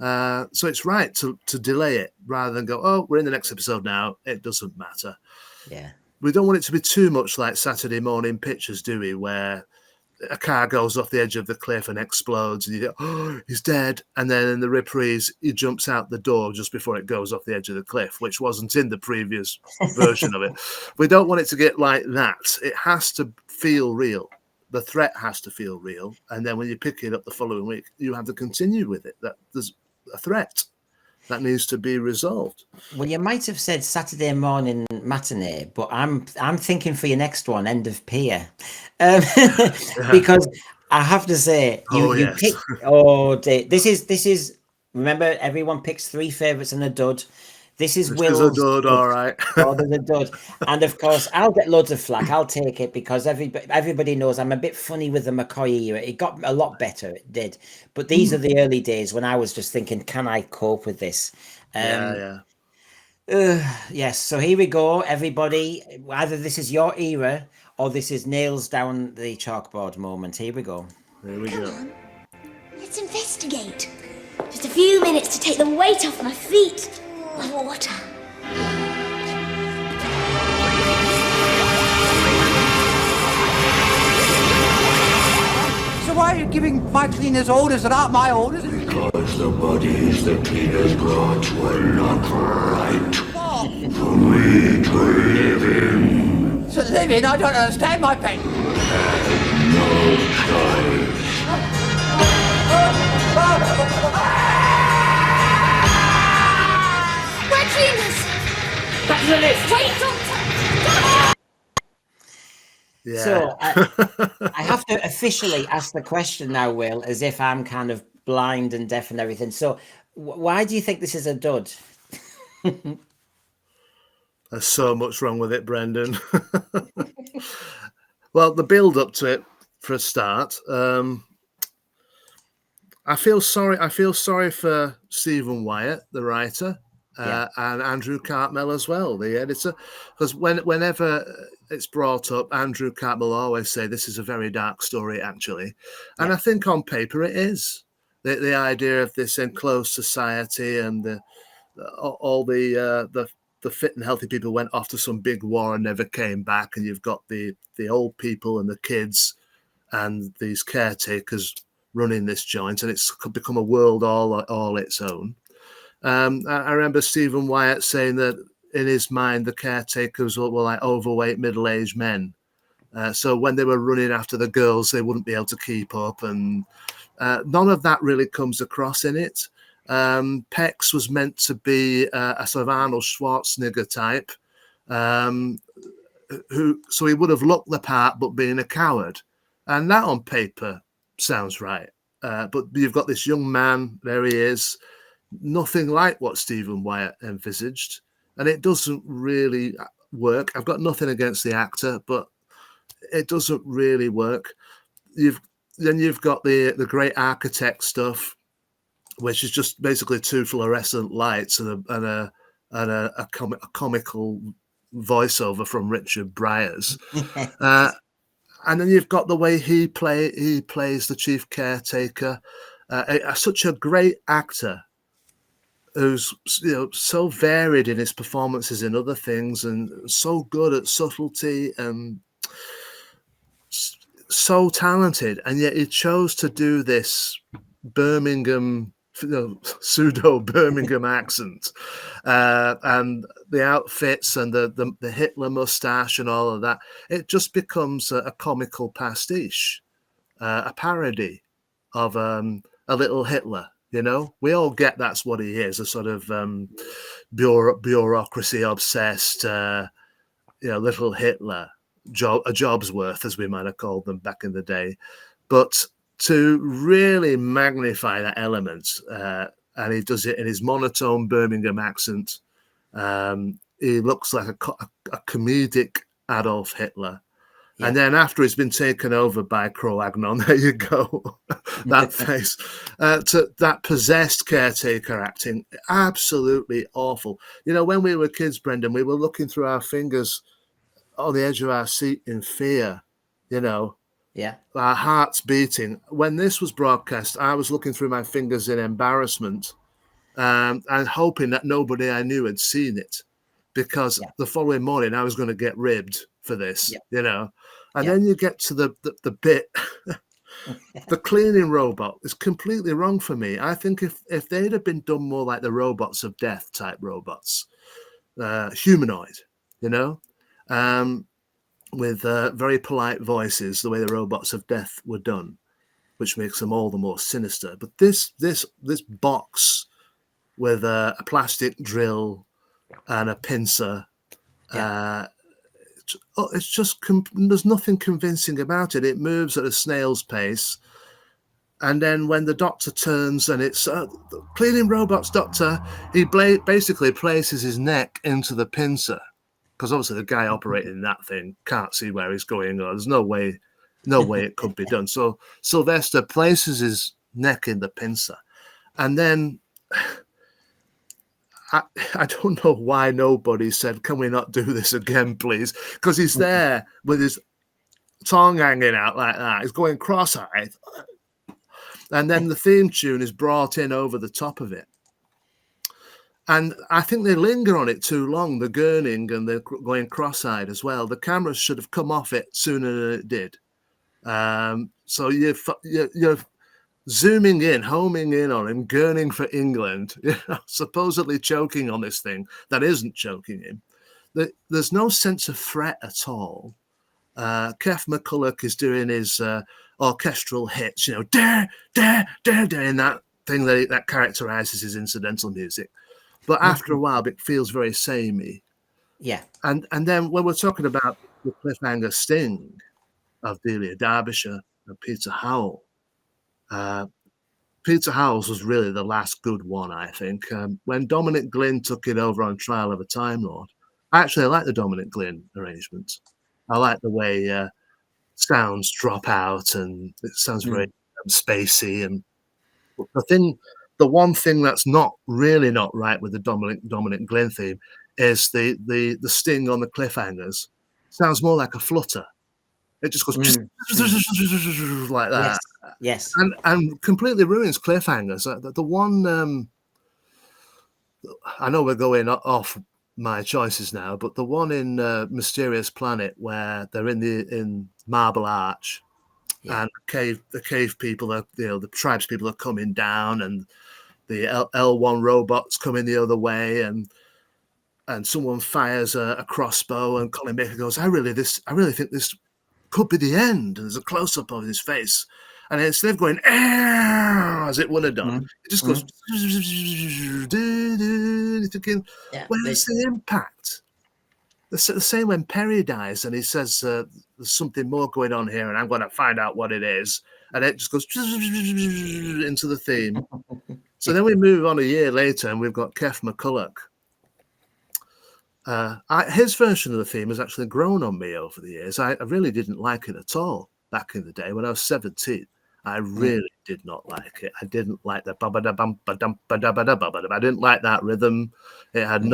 So it's right to delay it rather than go, oh, we're in the next episode now. It doesn't matter. Yeah. We don't want it to be too much like Saturday Morning Pictures, do we? Where a car goes off the edge of the cliff and explodes and you go, oh, he's dead. And then in the reprise, he jumps out the door just before it goes off the edge of the cliff, which wasn't in the previous version of it. We don't want it to get like that. It has to feel real. The threat has to feel real. And then when you pick it up the following week, you have to continue with it. That there's a threat that needs to be resolved. Well, you might have said Saturday morning matinee, but I'm thinking for your next one, End of Pier, because I have to say you pick. Oh, this is. Remember, everyone picks 3 favourites and a dud. This is Will's a dud, all right. Oh, there's a dud. And of course, I'll get loads of flack. I'll take it because everybody knows I'm a bit funny with the McCoy era. It got a lot better, it did. But these are the early days when I was just thinking, can I cope with this? Yes, so here we go, everybody. Either this is your era or this is nails down the chalkboard moment. Here we go. Here we go. On. Let's investigate. Just a few minutes to take the weight off my feet. Water. So why are you giving my cleaners orders that aren't my orders? Because the bodies the cleaners brought were not right. For me to live in. To live in? I don't understand, my pet. No choice. We're cleaners. Back to the list. Wait, Doctor. Yeah. So I have to officially ask the question now, Will, as if I'm kind of blind and deaf and everything. So why do you think this is a dud? There's so much wrong with it, Brendan. Well, the build up to it, for a start, I feel sorry for Stephen Wyatt, the writer, and Andrew Hartnell as well, the editor, because whenever it's brought up, Andrew Hartnell will always say this is a very dark story, actually, and I think on paper it is. The idea of this enclosed society and all the fit and healthy people went off to some big war and never came back, and you've got the old people and the kids and these caretakers running this joint, and it's become a world all its own. I remember Stephen Wyatt saying that in his mind the caretakers were like overweight middle-aged men, so when they were running after the girls they wouldn't be able to keep up, and none of that really comes across in it. Pex was meant to be a sort of Arnold Schwarzenegger type, so he would have looked the part but being a coward, and that on paper sounds right. But you've got this young man, there he is, nothing like what Stephen Wyatt envisaged, and it doesn't really work. I've got nothing against the actor, but it doesn't really work. You've got the great architect stuff, which is just basically 2 fluorescent lights and a comical voiceover from Richard Briers. And then you've got the way he plays the chief caretaker, such a great actor who's so varied in his performances in other things and so good at subtlety and so talented, and yet he chose to do this Birmingham, pseudo Birmingham accent, and the outfits and the Hitler mustache and all of that. It just becomes a comical pastiche, a parody of a little Hitler. We all get that's what he is, a sort of bureaucracy obsessed, little Hitler, a job's worth, as we might have called them back in the day. But to really magnify that element, and he does it in his monotone Birmingham accent, He looks like a comedic Adolf Hitler. Yeah. And then after he's been taken over by Cro-Agnon, there you go, that face, to that possessed caretaker acting, absolutely awful. You know, when we were kids, Brendan, we were looking through our fingers on the edge of our seat in fear, you know, Yeah. our hearts beating. When this was broadcast, I was looking through my fingers in embarrassment and hoping that nobody I knew had seen it, because the following morning I was going to get ribbed for this, you know. And then you get to the bit, the cleaning robot is completely wrong for me. I think if they'd have been done more like the robots of death type robots, humanoid, you know, with very polite voices, the way the robots of death were done, which makes them all the more sinister. But this box with a plastic drill and a pincer, it's just there's nothing convincing about it. It moves at a snail's pace. And then when the doctor turns and it's cleaning robots, doctor, he basically places his neck into the pincer, because obviously the guy operating that thing can't see where he's going, or there's no way it could be done. So Sylvester places his neck in the pincer, and then I don't know why nobody said, can we not do this again, please? Because he's there with his tongue hanging out like that. He's going cross-eyed. And then the theme tune is brought in over the top of it. And I think they linger on it too long, the gurning and the going cross-eyed as well. The cameras should have come off it sooner than it did. So you're zooming in, homing in on him, gurning for England, you know, supposedly choking on this thing that isn't choking him. There's no sense of threat at all. Kev McCulloch is doing his orchestral hits, you know, dare, dare, dare, dare, in that thing that characterizes his incidental music. But after a while, it feels very samey. Yeah. And then when we're talking about the cliffhanger sting of Delia Derbyshire and Peter Howell, Peter Howell's was really the last good one, I think. When Dominic Glynn took it over on Trial of a Time Lord, I like the Dominic Glynn arrangement. I like the way sounds drop out and it sounds very spacey. And the one thing that's not right with the Dominic Glynn theme is the sting on the cliffhangers. Sounds more like a flutter. It just goes like that. Yes. And completely ruins cliffhangers. The one, I know we're going off my choices now, but the one in Mysterious Planet where they're in Marble Arch, and the cave people are, you know, the tribes people are coming down, and the L1 robots coming the other way, and someone fires a crossbow, and Colin Baker goes, I really think this could be the end. And there's a close-up of his face, and instead of going as it would have done, it just goes thinking, where's the impact? The same when Perry dies and he says there's something more going on here and I'm going to find out what it is, and it just goes into the theme. So then we move on a year later and we've got Kev McCulloch. His version of the theme has actually grown on me over the years. I really didn't like it at all back in the day when I was 17. I really did not like it. I didn't like the I didn't like that rhythm. It had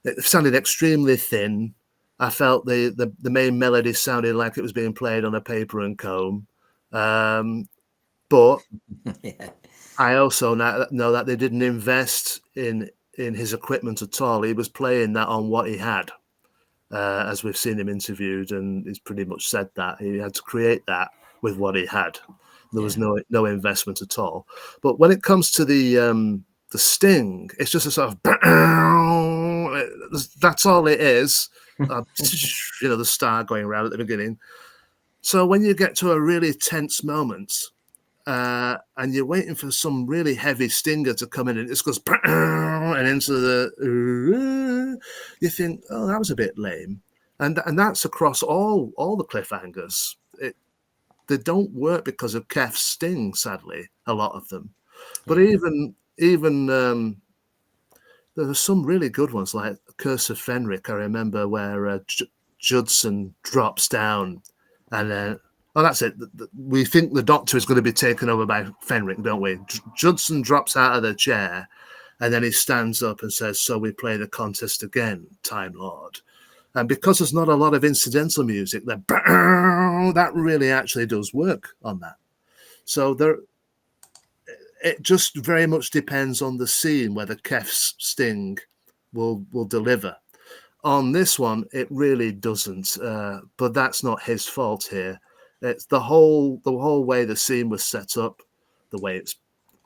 it sounded extremely thin. I felt the main melody sounded like it was being played on a paper and comb. But I also know that they didn't invest in his equipment at all. He was playing that on what he had, as we've seen him interviewed, and he's pretty much said that he had to create that with what he had. There was no investment at all. But when it comes to the sting, it's just a sort of that's all it is. You know, the star going around at the beginning. So when you get to a really tense moment, and you're waiting for some really heavy stinger to come in, and it just goes and into the, you think, oh, that was a bit lame, and that's across all the cliffhangers. They don't work because of Kef's sting, sadly, a lot of them. But even there were some really good ones, like Curse of Fenric. I remember where Judson drops down, and then that's it. We think the Doctor is going to be taken over by Fenric, don't we? Judson drops out of the chair, and then he stands up and says, "So we play the contest again, Time Lord." And because there's not a lot of incidental music, that really actually does work on that. So it just very much depends on the scene whether Kef's sting will deliver. On this one, it really doesn't, but that's not his fault here. It's the whole way the scene was set up, the way it's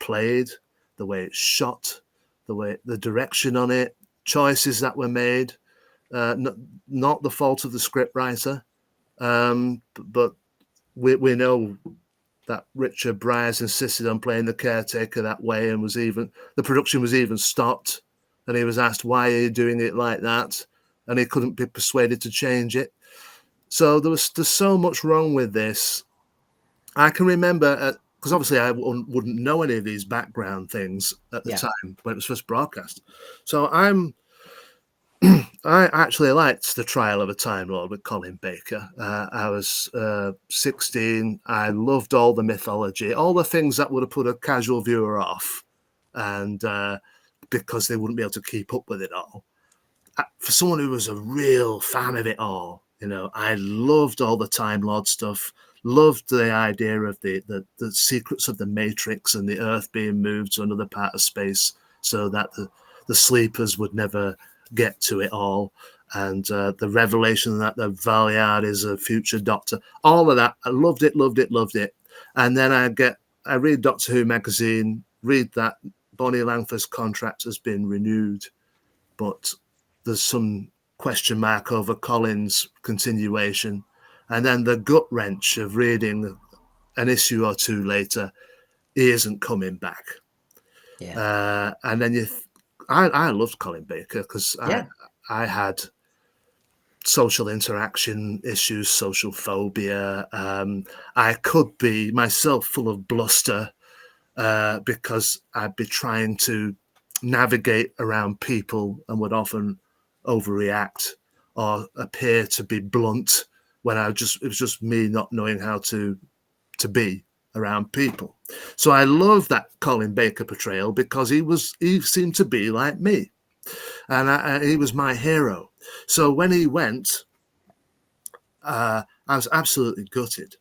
played, the way it's shot, the direction on it, choices that were made. Not the fault of the scriptwriter, but we know that Richard Briers insisted on playing the caretaker that way, and the production was even stopped, and he was asked, "Why are you doing it like that?" And he couldn't be persuaded to change it. So there's so much wrong with this. I can remember, because obviously I wouldn't know any of these background things at the time when it was first broadcast. So I actually liked The Trial of a Time Lord with Colin Baker. I was 16. I loved all the mythology, all the things that would have put a casual viewer off, and because they wouldn't be able to keep up with it all. For someone who was a real fan of it all, I loved all the Time Lord stuff, loved the idea of the secrets of the Matrix and the Earth being moved to another part of space so that the sleepers would never get to it all, and the revelation that the Valiard is a future Doctor, all of that. I loved it. And then I read Doctor Who magazine, read that Bonnie Langford's contract has been renewed, but there's some question mark over Colin's continuation, and then the gut wrench of reading an issue or two later, he isn't coming back. And then I loved Colin Baker because I had social interaction issues, social phobia. I could be myself full of bluster because I'd be trying to navigate around people and would often overreact or appear to be blunt when it was just me not knowing how to be around people. So I love that Colin Baker portrayal because he seemed to be like me, and he was my hero. So when he went, I was absolutely gutted.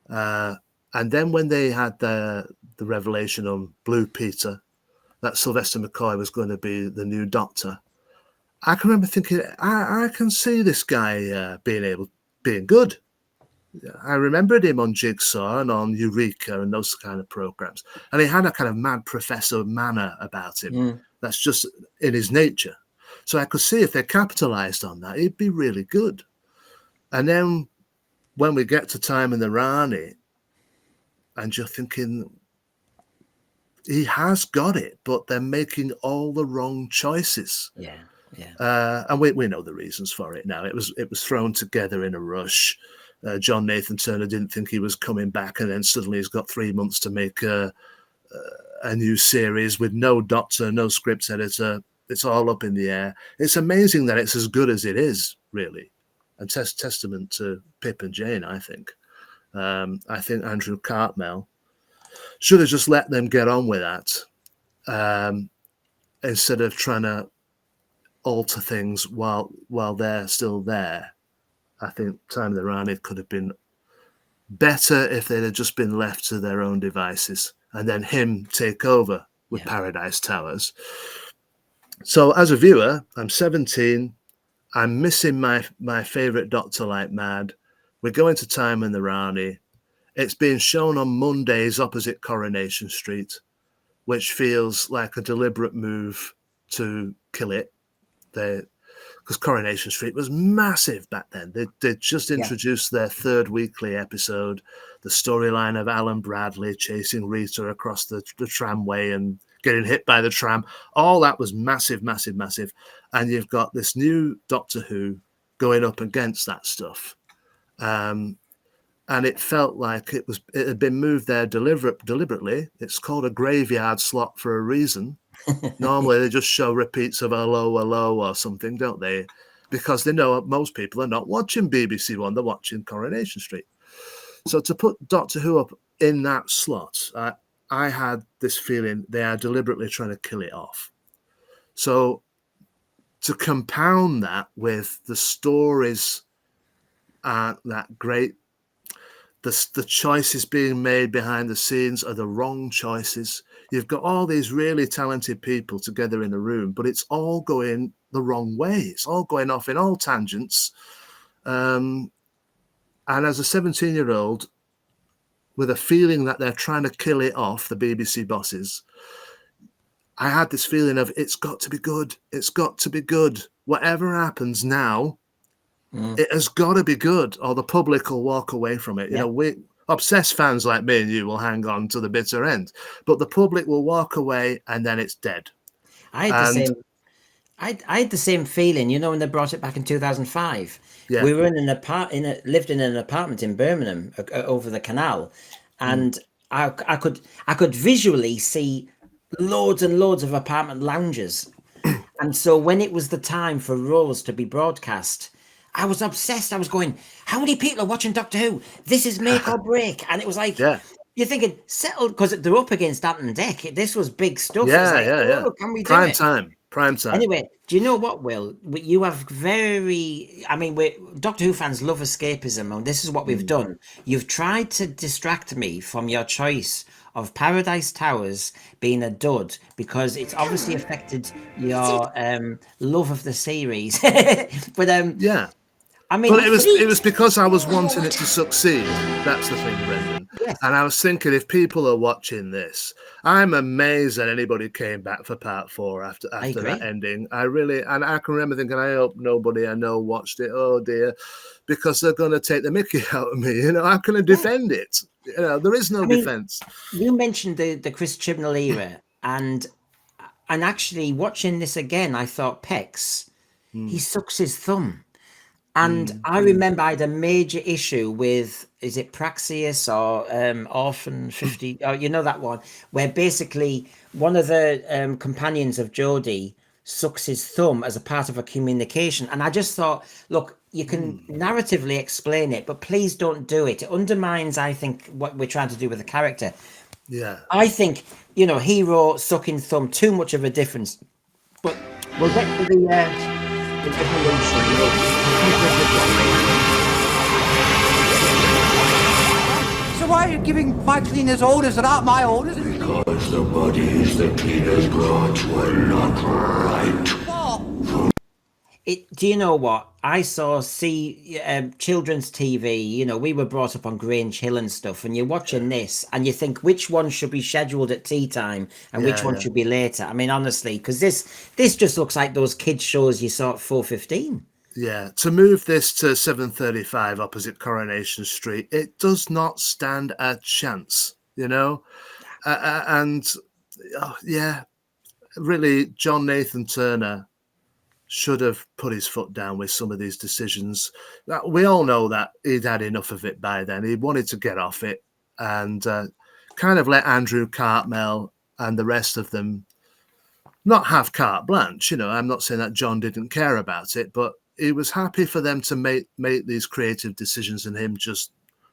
And then when they had the revelation on Blue Peter that Sylvester McCoy was going to be the new Doctor, I can remember thinking, I can see this guy being good. I remembered him on Jigsaw and on Eureka and those kind of programs. And he had a kind of mad professor manner about him. That's just in his nature. So I could see if they capitalized on that, he'd be really good. And then when we get to Time and the Rani, and you're thinking, he has got it, but they're making all the wrong choices. And we know the reasons for it now. It was thrown together in a rush. John Nathan Turner didn't think he was coming back, and then suddenly he's got 3 months to make a new series with no Doctor, no script editor. It's all up in the air. It's amazing that it's as good as it is, really, and testament to Pip and Jane, I think. I think Andrew Cartmel should have just let them get on with that instead of trying to alter things while they're still there. I think Time of the Rani could have been better if they'd have just been left to their own devices and then him take over with Paradise Towers. So as a viewer, I'm 17. I'm missing my favourite Doctor like mad. We're going to Time and the Rani. It's being shown on Mondays opposite Coronation Street, which feels like a deliberate move to kill it. Because Coronation Street was massive back then. They just introduced their third weekly episode, the storyline of Alan Bradley chasing Rita across the tramway and getting hit by the tram. All that was massive, massive, massive. And you've got this new Doctor Who going up against that stuff. And it felt like it had been moved there deliberately. It's called a graveyard slot for a reason. Normally they just show repeats of Hello, Hello or something, don't they? Because they know most people are not watching BBC One, they're watching Coronation Street. So to put Doctor Who up in that slot, I had this feeling they are deliberately trying to kill it off. So to compound that with the stories aren't that great, the choices being made behind the scenes are the wrong choices. You've got all these really talented people together in a room, but it's all going the wrong way. It's all going off in all tangents. And as a 17-year-old, with a feeling that they're trying to kill it off, the BBC bosses, I had this feeling of it's got to be good. It's got to be good. Whatever happens now, it has got to be good, or the public will walk away from it. You know, we obsessed fans like me and you will hang on to the bitter end, but the public will walk away and then it's dead. I had the same feeling, you know, when they brought it back in 2005. Yeah. We were lived in an apartment in Birmingham over the canal, and I could visually see loads and loads of apartment lounges. And so when it was the time for Rose to be broadcast, I was obsessed. I was going, how many people are watching Doctor Who? This is make or break. And it was like, you're thinking, settle, because they're up against Ant and Dec. This was big stuff. Yeah. Can we Prime do it? Prime time. Anyway, do you know what, Will? You have Doctor Who fans love escapism, and this is what we've done. You've tried to distract me from your choice of Paradise Towers being a dud because it's obviously affected your love of the series. But I mean, but it was because I was wanting it to succeed. That's the thing, Brendan. Yes. And I was thinking, if people are watching this, I'm amazed that anybody came back for part 4 after that ending. I can remember thinking, I hope nobody I know watched it. Oh dear, because they're going to take the mickey out of me. You know, how can I defend it? You know, there is no defense. You mentioned the Chris Chibnall era, and actually watching this again, I thought Pex, he sucks his thumb. And I remember I had a major issue with, is it Praxeus or Orphan 50? Oh, you know that one, where basically one of the companions of Jodie sucks his thumb as a part of a communication. And I just thought, look, you can narratively explain it, but please don't do it. It undermines, I think, what we're trying to do with the character. Yeah. I think, you know, hero sucking thumb, too much of a difference. But we'll get to the So why are you giving my cleaners orders that aren't my orders? Because the bodies the cleaners brought were not right. Do you know what? I saw children's TV, you know, we were brought up on Grange Hill and stuff, and you're watching this and you think which one should be scheduled at tea time and which one should be later. I mean, honestly, because this just looks like those kids shows you saw at 4:15. Yeah, to move this to 7:35 opposite Coronation Street, it does not stand a chance, you know? Really, John Nathan Turner should have put his foot down with some of these decisions. We all know that he'd had enough of it by then. He wanted to get off it and kind of let Andrew Hartnell and the rest of them not have carte blanche. You know, I'm not saying that John didn't care about it, but he was happy for them to make these creative decisions and him just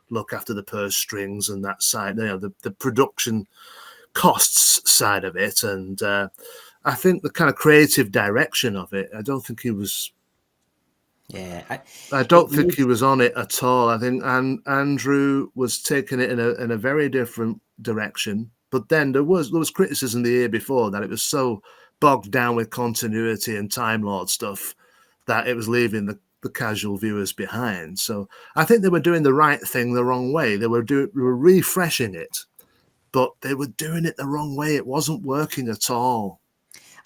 look after the purse strings and that side, you know, the production costs side of it. And I think the kind of creative direction of it, I don't think he was. Yeah, I don't think he was on it at all. I think Andrew was taking it in a very different direction. But then there was criticism the year before that it was so bogged down with continuity and Time Lord stuff that it was leaving the casual viewers behind. So I think they were doing the right thing the wrong way. They were refreshing it, but they were doing it the wrong way. It wasn't working at all.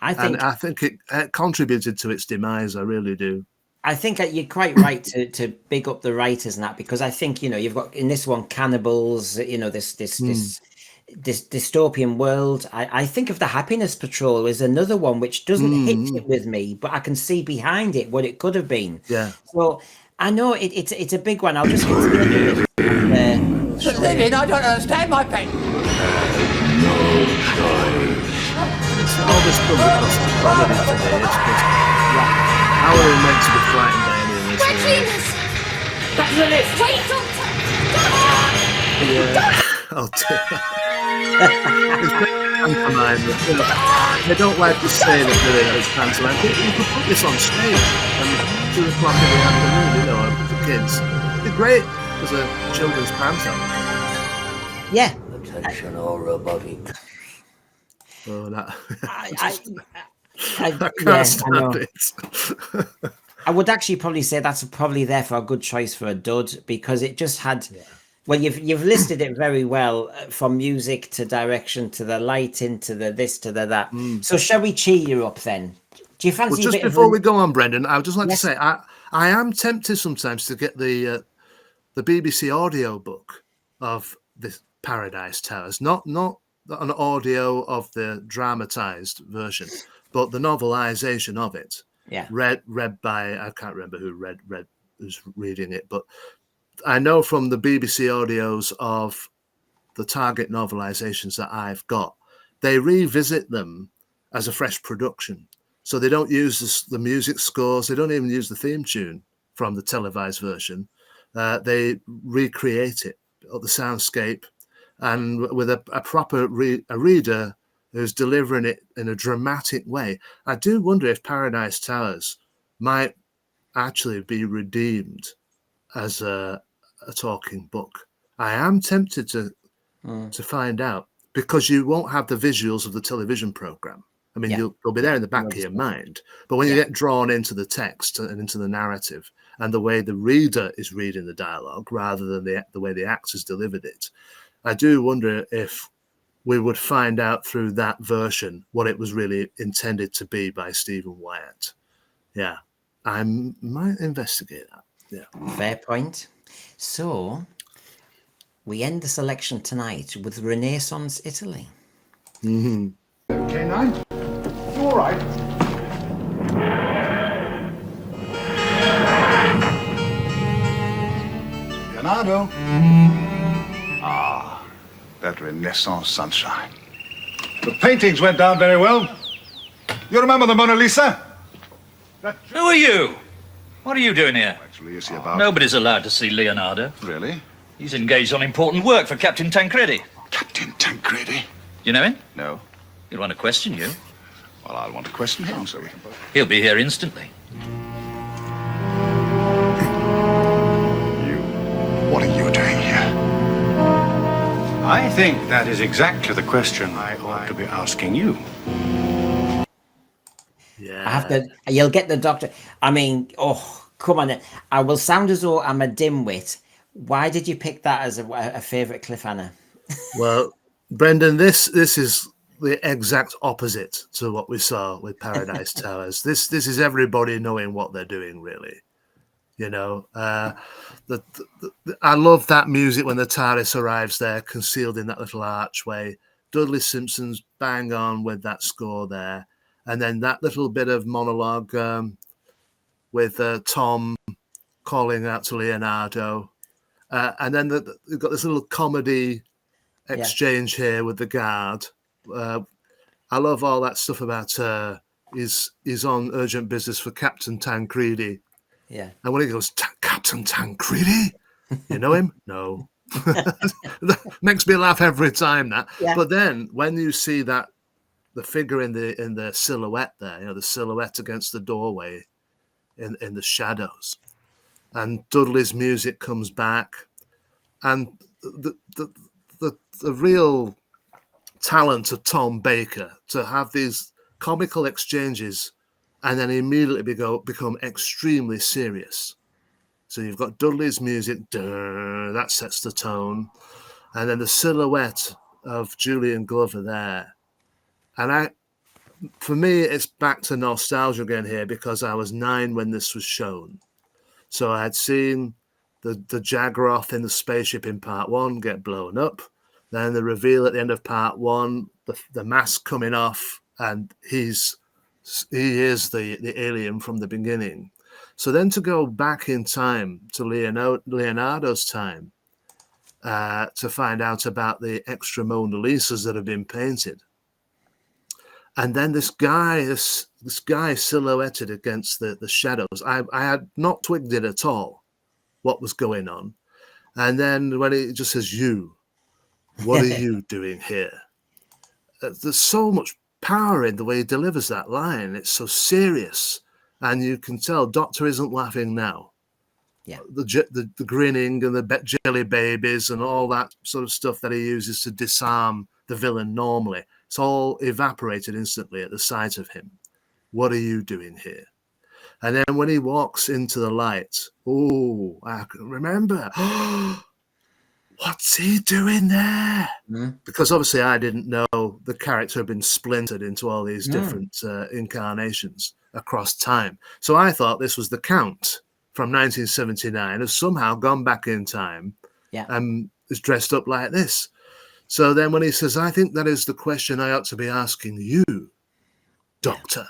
I think it contributed to its demise. I really do. I think you're quite right to big up the writers and that, because I think, you know, you've got in this one cannibals, you know, this dystopian world. I think of the Happiness Patrol as another one which doesn't hit it with me, but I can see behind it what it could have been. Yeah. So I know it's a big one. I'll just get to the end of it. Living, I don't understand my pain. No choice. all this comes across as comedy to me. It's just, how are we meant to be frightened by any of this? We're cleaners! That's the list! Wait, Doctor! Yeah. Oh dear. It's very pantomime. You know, they don't like to say that really it's pantomime. You could put this on stage and 2 o'clock in the afternoon, you know, for kids. It'd be great as a children's pantomime. Yeah. Attention all robotic. Oh, that. I can't stand it. I would actually probably say that's probably there for a good choice for a dud, because it just had. Yeah. Well, you've listed it very well, from music to direction to the lighting to the this to the that. So shall we cheer you up then? Do you fancy? Well, just before we go on, Brendan, I would just like to say I am tempted sometimes to get the BBC audio book of the Paradise Towers, not an audio of the dramatized version, but the novelization of it. Yeah. Read by, I can't remember who's reading it, but I know from the BBC audios of the Target novelizations that I've got, they revisit them as a fresh production. So they don't use the music scores. They don't even use the theme tune from the televised version. They recreate it, or the soundscape, and with a proper reader who's delivering it in a dramatic way. I do wonder if Paradise Towers might actually be redeemed as a talking book. I am tempted to find out, because you won't have the visuals of the television program. I mean, they'll be there in the back of your mind, but when you get drawn into the text and into the narrative and the way the reader is reading the dialogue rather than the way the actors delivered it, I do wonder if we would find out through that version what it was really intended to be by Stephen Wyatt. Yeah, I might investigate that. Yeah, fair point. So we end the selection tonight with Renaissance Italy. Mm-hmm. K9, you all right? Leonardo. Ah, that Renaissance sunshine. The paintings went down very well. You remember the Mona Lisa? Who are you? What are you doing here? Actually, is he about? Nobody's allowed to see Leonardo. Really? He's engaged on important work for Captain Tancredi. Captain Tancredi? You know him? No. He'll want to question you. Well, I'll want to question him, so we can both... He'll be here instantly. What are you doing here? I think that is exactly the question I ought to be asking you. Yeah. I have to. You'll get the Doctor. I mean, oh, come on. I will sound as though I'm a dimwit. Why did you pick that as a favourite cliffhanger? Well, Brendan, this is the exact opposite to what we saw with Paradise Towers. This is everybody knowing what they're doing, really. You know, I love that music when the TARDIS arrives there, concealed in that little archway. Dudley Simpson's bang on with that score there. And then that little bit of monologue with Tom calling out to Leonardo. And then you've got this little comedy exchange here with the guard. I love all that stuff about he's on urgent business for Captain Tancredi. Yeah. And when he goes, Captain Tancredi? You know him? No. That makes me laugh every time, that. Yeah. But then when you see that, the figure in the silhouette there, you know, the silhouette against the doorway in the shadows, and Dudley's music comes back, and the real talent of Tom Baker to have these comical exchanges and then immediately become extremely serious. So you've got Dudley's music, that sets the tone, and then the silhouette of Julian Glover there. And for me, it's back to nostalgia again here, because I was 9 when this was shown. So I had seen the Jagroth in the spaceship in part 1 get blown up. Then the reveal at the end of part 1, the mask coming off, and he is the alien from the beginning. So then to go back in time to Leonardo's time to find out about the extra Mona Lisas that have been painted. And then this guy silhouetted against the shadows. I had not twigged it at all, what was going on. And then when it just says, "You, what are you doing here?" There's so much power in the way he delivers that line. It's so serious. And you can tell Doctor isn't laughing now. Yeah. The grinning and the jelly babies and all that sort of stuff that he uses to disarm the villain normally. It's all evaporated instantly at the sight of him. What are you doing here? And then when he walks into the light, oh, I can remember. What's he doing there? Because obviously I didn't know the character had been splintered into all these different incarnations across time. So I thought this was the Count from 1979 has somehow gone back in time and is dressed up like this. So then when he says, "I think that is the question I ought to be asking you, Doctor."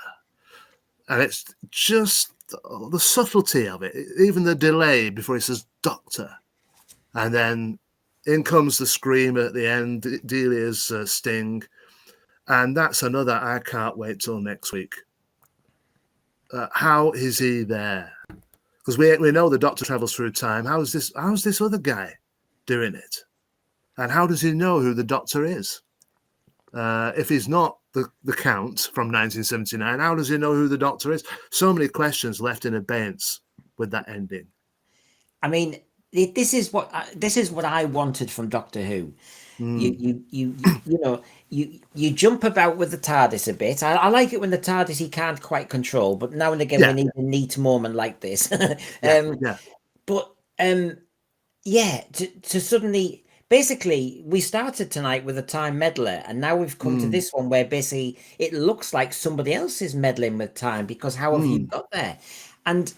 And it's just the subtlety of it, even the delay before he says, "Doctor." And then in comes the scream at the end, Delia's sting. And that's another I can't wait till next week. How is he there? Because we know the Doctor travels through time. How's this other guy doing it? And how does he know who the Doctor is? If he's not the Count from 1979, how does he know who the Doctor is? So many questions left in abeyance with that ending. I mean, this is what I wanted from Doctor Who. You jump about with the TARDIS a bit. I like it when the TARDIS he can't quite control, but now and again we need a neat moment like this. To suddenly. Basically, we started tonight with a time meddler, and now we've come to this one where basically it looks like somebody else is meddling with time, because how have you got there? And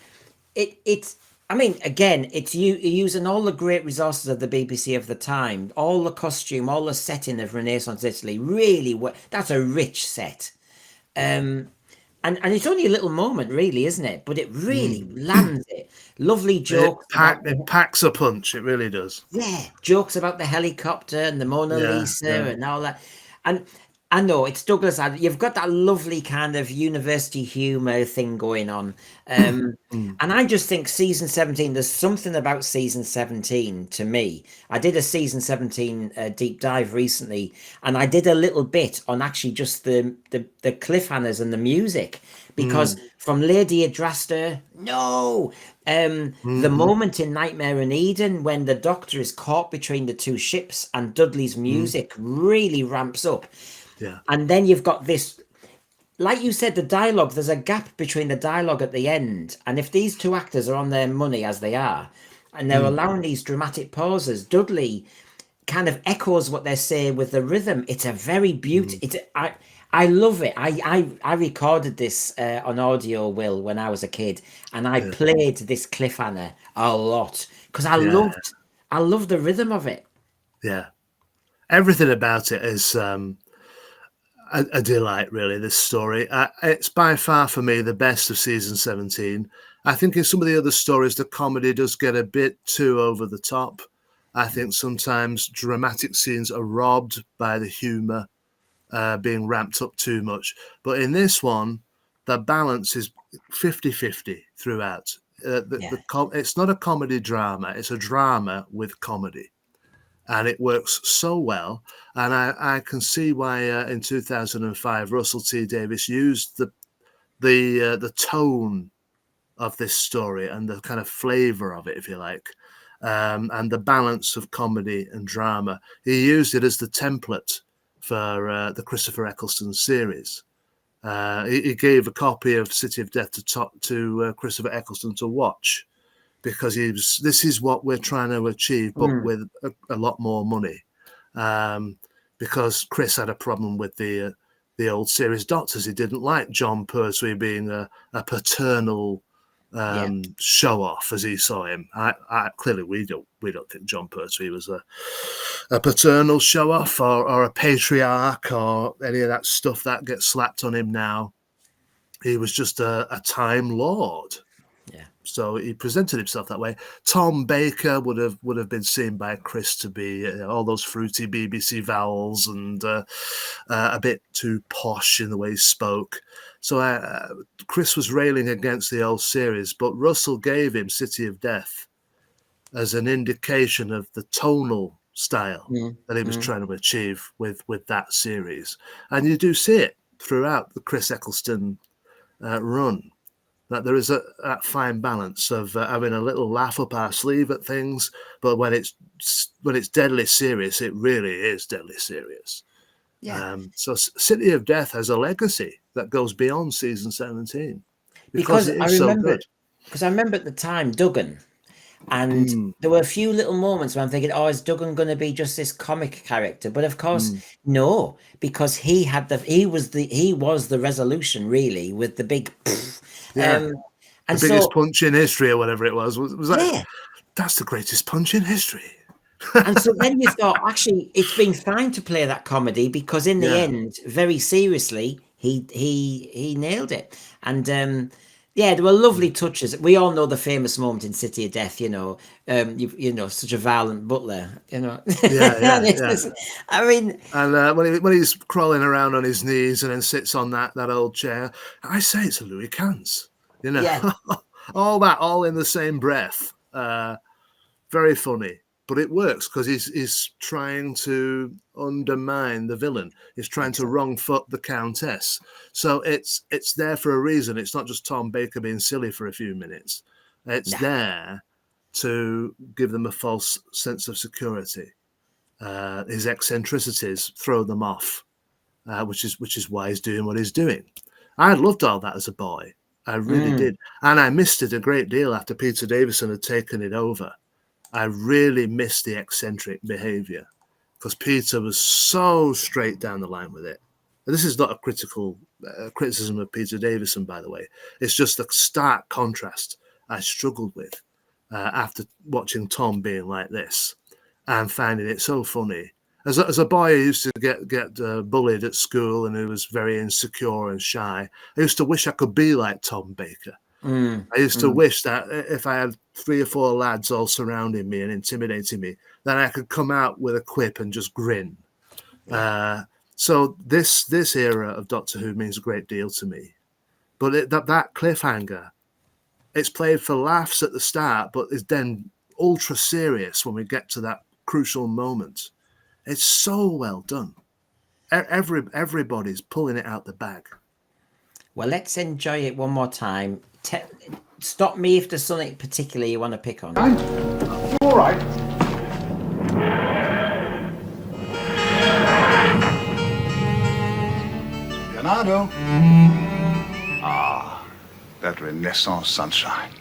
it's, I mean, again, it's using all the great resources of the BBC of the time, all the costume, all the setting of Renaissance Italy. Really, that's a rich set. And it's only a little moment, really, isn't it? But it really lands it. Lovely jokes. It packs a punch. It really does. Yeah, jokes about the helicopter and the Mona Lisa and all that. And I know it's Douglas. You've got that lovely kind of university humour thing going on. And I just think season 17, there's something about season 17 to me. I did a season 17 deep dive recently, and I did a little bit on actually just the cliffhangers and the music. Because from Lady Adrasta, the moment in Nightmare in Eden when the Doctor is caught between the two ships and Dudley's music really ramps up. Yeah. And then you've got this, like you said, the dialogue, there's a gap between the dialogue at the end. And if these two actors are on their money, as they are, and they're allowing these dramatic pauses, Dudley kind of echoes what they're saying with the rhythm. It's a very beautiful, I love it. I recorded this on audio, Will, when I was a kid, and I played this cliffhanger a lot because I loved the rhythm of it. Yeah, everything about it is a delight, really. This story, it's by far for me the best of season 17. I think in some of the other stories, the comedy does get a bit too over the top. I think sometimes dramatic scenes are robbed by the humour. Being ramped up too much. But in this one, the balance is 50-50 throughout. It's not a comedy drama. It's a drama with comedy. And it works so well. And I can see why in 2005, Russell T Davies used the tone of this story and the kind of flavour of it, if you like, and the balance of comedy and drama. He used it as the template for the Christopher Eccleston series. He gave a copy of City of Death to Christopher Eccleston to watch, because this is what we're trying to achieve, but with a lot more money. Because Chris had a problem with the old series Doctors. He didn't like John Pertwee being a paternal show off as he saw him. Clearly we don't think John Pertwee was a paternal show off or a patriarch or any of that stuff that gets slapped on him now. He was just a time lord. So he presented himself that way. Tom Baker would have been seen by Chris to be all those fruity BBC vowels and a bit too posh in the way he spoke. So Chris was railing against the old series, but Russell gave him City of Death as an indication of the tonal style that he was trying to achieve with that series. And you do see it throughout the Chris Eccleston run, that there is that fine balance of having a little laugh up our sleeve at things, but when it's deadly serious, it really is deadly serious. Yeah. So City of Death has a legacy that goes beyond season 17 because it is so good. Because I remember at the time Duggan, and there were a few little moments where I'm thinking, oh, is Duggan going to be just this comic character? But of course, no, because he was the resolution really with the big. And the biggest punch in history or whatever it was that. Yeah. That's the greatest punch in history. And so then you thought, actually, it's been fine to play that comedy because in the end, very seriously, he nailed it. And there were lovely touches. We all know the famous moment in City of Death, you know, such a violent butler, you know. I mean, and when he's crawling around on his knees and then sits on that old chair, I say it's a Louis Cans, you know, all in the same breath. Very funny. But it works because he's trying to undermine the villain. He's trying to wrong foot the Countess. So it's there for a reason. It's not just Tom Baker being silly for a few minutes. It's there to give them a false sense of security. His eccentricities throw them off, which is why he's doing what he's doing. I loved all that as a boy. I really did. And I missed it a great deal after Peter Davison had taken it over. I really missed the eccentric behavior because Peter was so straight down the line with it. And this is not a criticism of Peter Davison, by the way. It's just a stark contrast I struggled with after watching Tom being like this and finding it so funny. As a boy, I used to get bullied at school and who was very insecure and shy. I used to wish I could be like Tom Baker. I used to wish that if I had 3 or 4 lads all surrounding me and intimidating me, then I could come out with a quip and just grin. So this era of Doctor Who means a great deal to me. But that cliffhanger, it's played for laughs at the start, but it's then ultra serious when we get to that crucial moment. It's so well done. Everybody's pulling it out the bag. Well, let's enjoy it one more time. Stop me if there's something particular you want to pick on. All right. Leonardo. Ah, that Renaissance sunshine.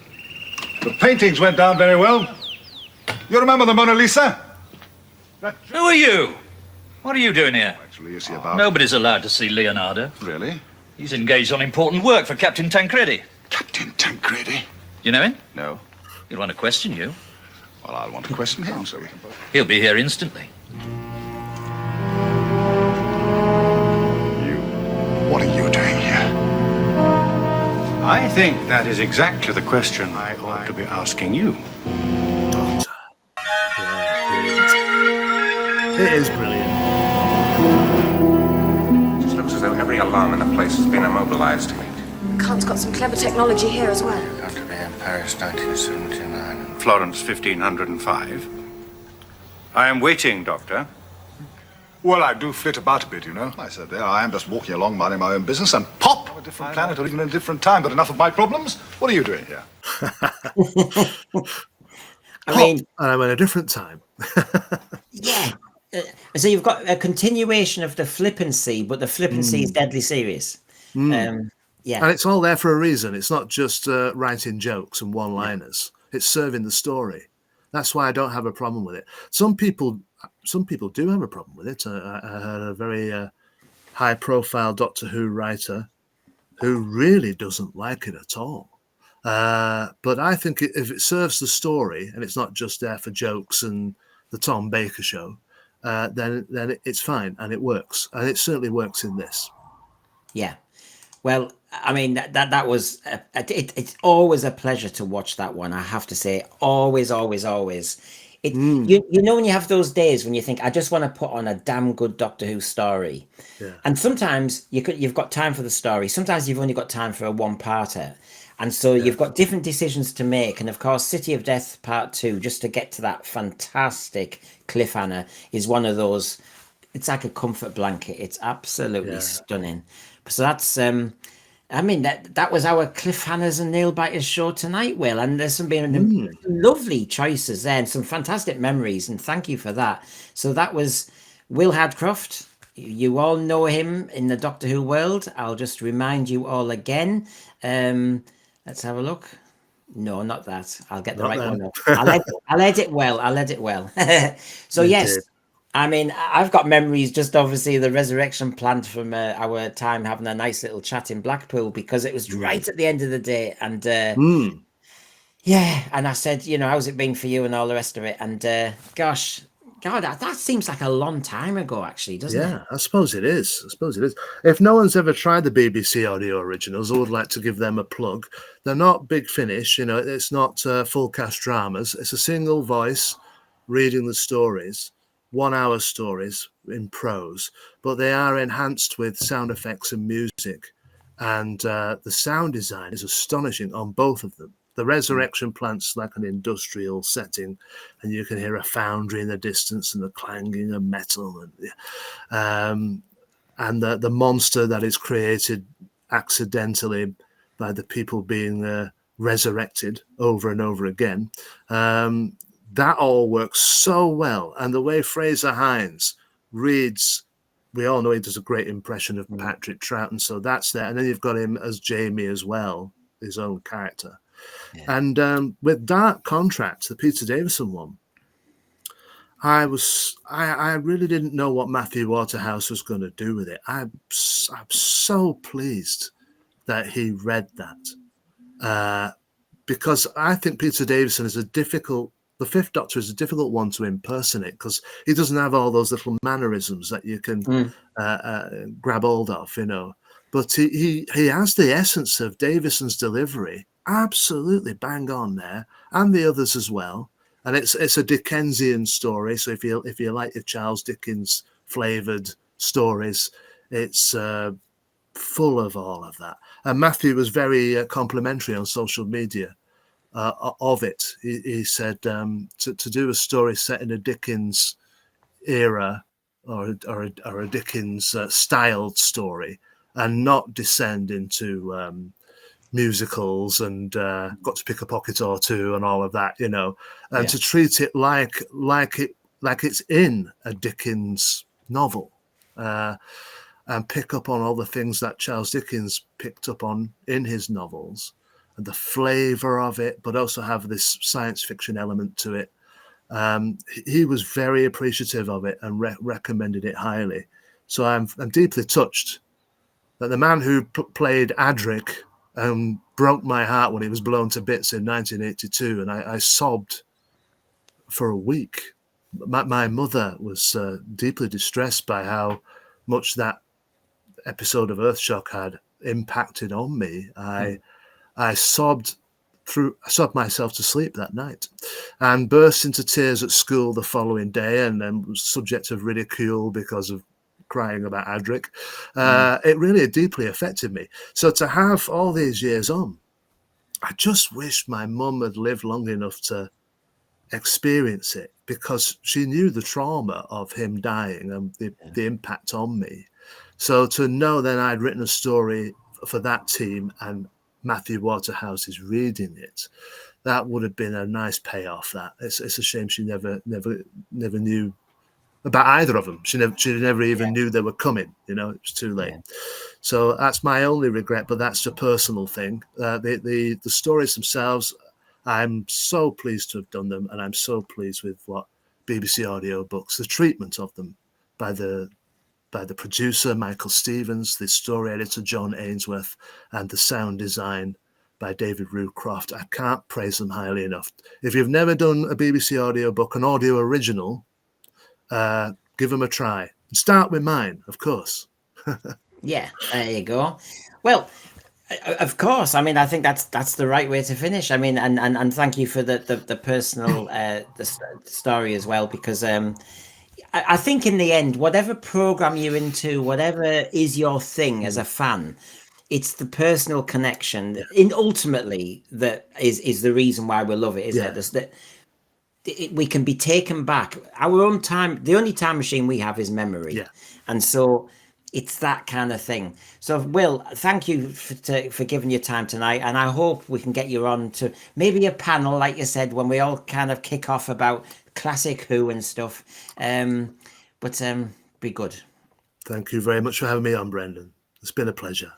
The paintings went down very well. You remember the Mona Lisa? Who are you? What are you doing here? Actually, is he about... Nobody's allowed to see Leonardo. Really? He's engaged on important work for Captain Tancredi. Captain Tancredi? You know him? No. He'll want to question you. Well, I'll want to question him, so we can both... He'll be here instantly. What are you doing here? I think that is exactly the question I ought to be asking you. Doctor. It is brilliant. It looks as though every alarm in the place has been immobilized. Kant's got some clever technology here as well. Dr. B in Paris, 1979. Florence, 1505. I am waiting, Doctor. Well, I do flit about a bit, you know. I said there, I am just walking along, minding my own business, and pop! A different planet or even a different time, but enough of my problems. What are you doing here? I mean, I'm in a different time. Yeah. So you've got a continuation of the flippancy, but the flippancy is deadly serious. Yeah. And it's all there for a reason. It's not just writing jokes and one-liners. It's serving the story. That's why I don't have a problem with it. Some people do have a problem with it. I heard a very high-profile Doctor Who writer who really doesn't like it at all. But I think if it serves the story and it's not just there for jokes and the Tom Baker show, then it's fine and it works. And it certainly works in this. Yeah. Well, I mean, that was it's always a pleasure to watch that one. I have to say, always, always, always. You know, when you have those days when you think, I just want to put on a damn good Doctor Who story, and sometimes you've got time for the story. Sometimes you've only got time for a one-parter, and so you've got different decisions to make. And of course, City of Death Part 2, just to get to that fantastic cliffhanger, is one of those. It's like a comfort blanket. It's absolutely stunning. So that's I mean, that was our cliffhangers and nail biters show tonight, Will, and there's been lovely choices there and some fantastic memories, and thank you for that. So that was Will Hadcroft. You all know him in the Doctor Who world. I'll just remind you all again. Let's have a look. No, not that. I'll get the Not right them. one up. I'll edit well. I'll edit well. So yes. I mean, I've got memories, just obviously the resurrection plant from our time having a nice little chat in Blackpool, because it was right at the end of the day. And yeah, and I said, you know, how's it been for you and all the rest of it? And gosh, God, that seems like a long time ago, actually, doesn't it? Yeah, I suppose it is. If no one's ever tried the BBC audio originals, I would like to give them a plug. They're not big finish, you know, it's not full cast dramas. It's a single voice reading the stories. 1 hour stories in prose, but they are enhanced with sound effects and music, and the sound design is astonishing on both of them. The resurrection plant's like an industrial setting, and you can hear a foundry in the distance and the clanging of metal, and the monster that is created accidentally by the people being resurrected over and over again. That all works so well. And the way Fraser Hines reads, we all know he does a great impression of Patrick Troughton, so that's there. And then you've got him as Jamie as well, his own character. And with Dark Contract, the Peter Davison one, I really didn't know what Matthew Waterhouse was going to do with it. I'm so pleased that he read that, because I think Peter Davison is the Fifth Doctor is a difficult one to impersonate, because he doesn't have all those little mannerisms that you can grab hold of, you know. But he has the essence of Davison's delivery absolutely bang on there, and the others as well. And it's a Dickensian story, so if you like your Charles Dickens flavored stories, it's full of all of that. And Matthew was very complimentary on social media of it. He said to do a story set in a Dickens era or a Dickens styled story, and not descend into musicals and got to pick a pocket or two and all of that, you know, and to treat it like it's in a Dickens novel, and pick up on all the things that Charles Dickens picked up on in his novels, and the flavor of it, but also have this science fiction element to it. He was very appreciative of it and recommended it highly. So I'm deeply touched that the man who played Adric broke my heart when he was blown to bits in 1982, and I sobbed for a week. My mother was deeply distressed by how much that episode of Earthshock had impacted on me. I sobbed myself to sleep that night, and burst into tears at school the following day, and then was subject of ridicule because of crying about Adric. It really deeply affected me. So to have all these years on, I just wish my mum had lived long enough to experience it, because she knew the trauma of him dying and the impact on me. So to know that I'd written a story for that team and Matthew Waterhouse is reading it, that would have been a nice payoff. That it's a shame she never knew about either of them. She never even knew they were coming. You know, it was too late. So that's my only regret. But that's a personal thing. The stories themselves, I'm so pleased to have done them, and I'm so pleased with what BBC Audiobooks, the treatment of them by the producer, Michael Stevens, the story editor, John Ainsworth, and the sound design by David Rucroft. I can't praise them highly enough. If you've never done a BBC audiobook, an audio original, give them a try. Start with mine, of course. Yeah, there you go. Well, Of course. I mean, I think that's the right way to finish. I mean, and thank you for the personal story as well, because I think in the end, whatever program you're into, whatever is your thing as a fan, it's the personal connection in ultimately that is the reason why we love it, isn't it? That we can be taken back. Our own time, the only time machine we have is memory. And so it's that kind of thing. So, Will, thank you for giving your time tonight. And I hope we can get you on to maybe a panel, like you said, when we all kind of kick off about classic Who and stuff. But be good. Thank you very much for having me on, Brendan. It's been a pleasure.